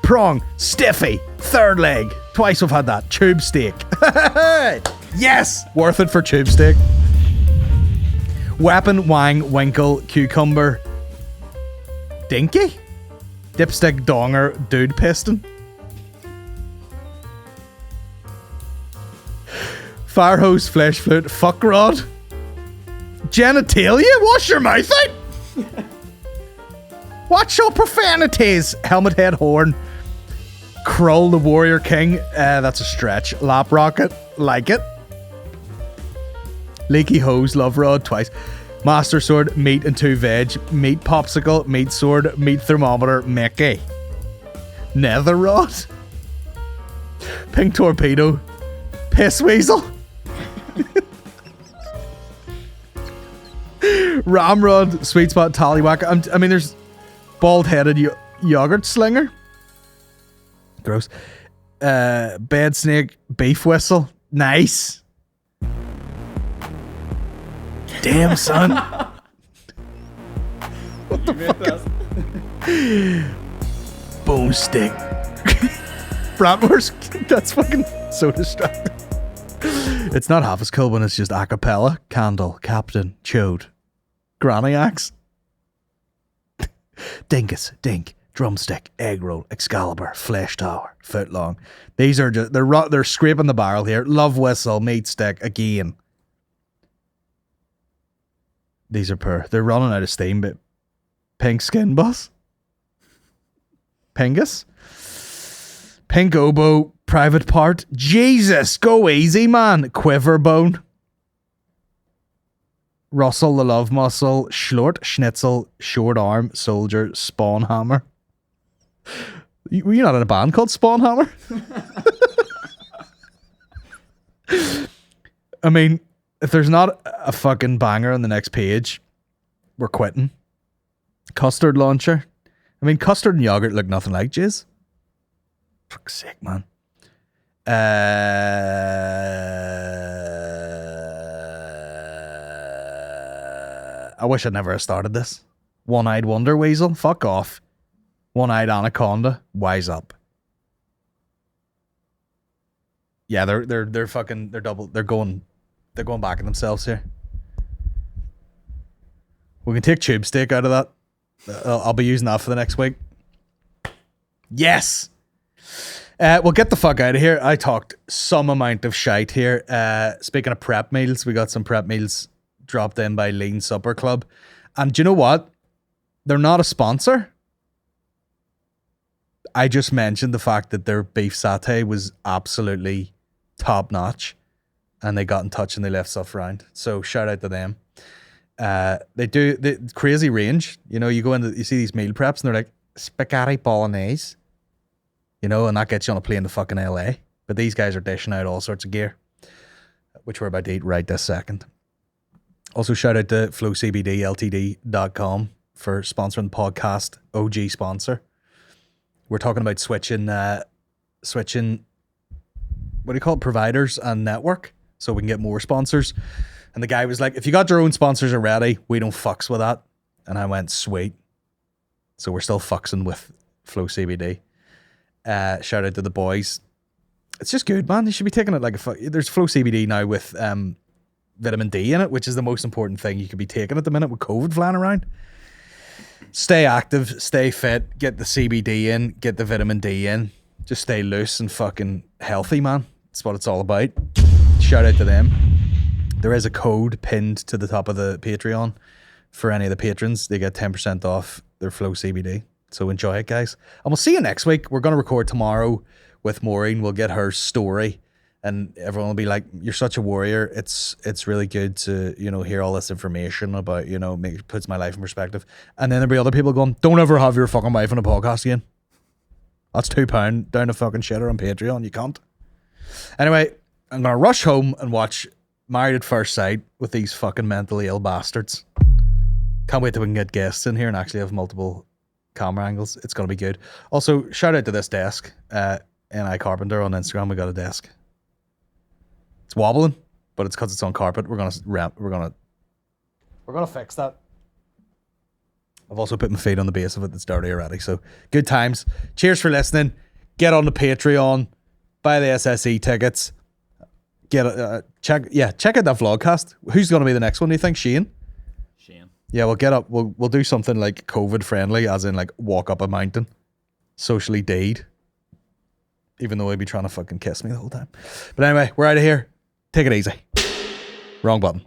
prong, stiffy, third leg. Twice we've had that. Tube steak. Yes! Worth it for tube steak. Weapon, wang, winkle, cucumber, dinky, dipstick, donger, dude piston. Fire hose, flesh flute, fuck rod, genitalia, wash your mouth out. Watch your profanities. Helmet head, horn, Krull the warrior king, that's a stretch. Lap rocket, like it. Leaky hose, love rod, twice. Master sword, meat and 2 veg. Meat popsicle, meat sword, meat thermometer, Mickey. Nether rod. Pink torpedo. Piss weasel. Ramrod, sweet spot, tallywhack. I mean, there's bald-headed yogurt slinger. Gross. Bed snake, beef whistle. Nice. Damn, son. What the fuck? Bone stick. Bratwurst. That's fucking so distracting. It's not half as cool when it's just a cappella. Candle, captain, chode, granny axe. Dingus, dink, drumstick, egg roll, Excalibur, flesh tower, foot long. These are just, they're scraping the barrel here. Love whistle, meat stick, again. These are poor. They're running out of steam, but pink skin bus. Pingus. Pink oboe, private part. Jesus, go easy, man. Quiver bone. Russell the love muscle. Schlort, schnitzel, short arm, soldier, spawn hammer. Were you not in a band called Spawn Hammer? I mean, if there's not a fucking banger on the next page, we're quitting. Custard launcher. I mean, custard and yogurt look nothing like jizz. Fuck's sake, man. I wish I'd never started this. One-eyed wonder weasel. Fuck off. One-eyed anaconda. Wise up. Yeah, they're going back at themselves here. We can take tube steak out of that. I'll be using that for the next week. Yes! We'll get the fuck out of here. I talked some amount of shite here. Speaking of prep meals, we got some prep meals dropped in by Lean Supper Club. And do you know what? They're not a sponsor. I just mentioned the fact that their beef satay was absolutely top notch. And they got in touch and they left stuff around. So shout out to them. They do the crazy range. You know, you go into, you see these meal preps and they're like spaghetti bolognese. You know, and that gets you on a plane to fucking LA. But these guys are dishing out all sorts of gear, which we're about to eat right this second. Also shout out to flowcbdltd.com for sponsoring the podcast. OG sponsor. We're talking about switching, what do you call it? Providers and network. So we can get more sponsors. And the guy was like, if you got your own sponsors already, we don't fucks with that. And I went, sweet. So we're still fucksing with Flow CBD. Shout out to the boys. It's just good, man. You should be taking it like there's Flow CBD now with vitamin D in it, which is the most important thing you could be taking at the minute with COVID flying around. Stay active, stay fit, get the CBD in, get the vitamin D in. Just stay loose and fucking healthy, man. That's what it's all about. Shout out to them. There is a code pinned to the top of the Patreon for any of the patrons. They get 10% off their Flow CBD. So enjoy it, guys. And we'll see you next week. We're going to record tomorrow with Maureen. We'll get her story and everyone will be like, you're such a warrior. It's really good to, you know, hear all this information about, you know, puts my life in perspective. And then there'll be other people going, don't ever have your fucking wife on a podcast again. That's £2 down the fucking shitter on Patreon. You can't. Anyway, I'm going to rush home and watch Married at First Sight with these fucking mentally ill bastards. Can't wait till we can get guests in here and actually have multiple camera angles. It's going to be good. Also, shout out to this desk. NI Carpenter on Instagram. We got a desk. It's wobbling, but it's because it's on carpet. We're gonna fix that. I've also put my feet on the base of it. That's dirty already. So good times. Cheers for listening. Get on the Patreon. Buy the SSE tickets. Check out that vlogcast. Who's going to be the next one? Do you think Shane? Yeah, we'll get up. We'll do something like COVID friendly, as in like walk up a mountain, socially deed. Even though he'd be trying to fucking kiss me the whole time. But anyway, we're out of here. Take it easy. Wrong button.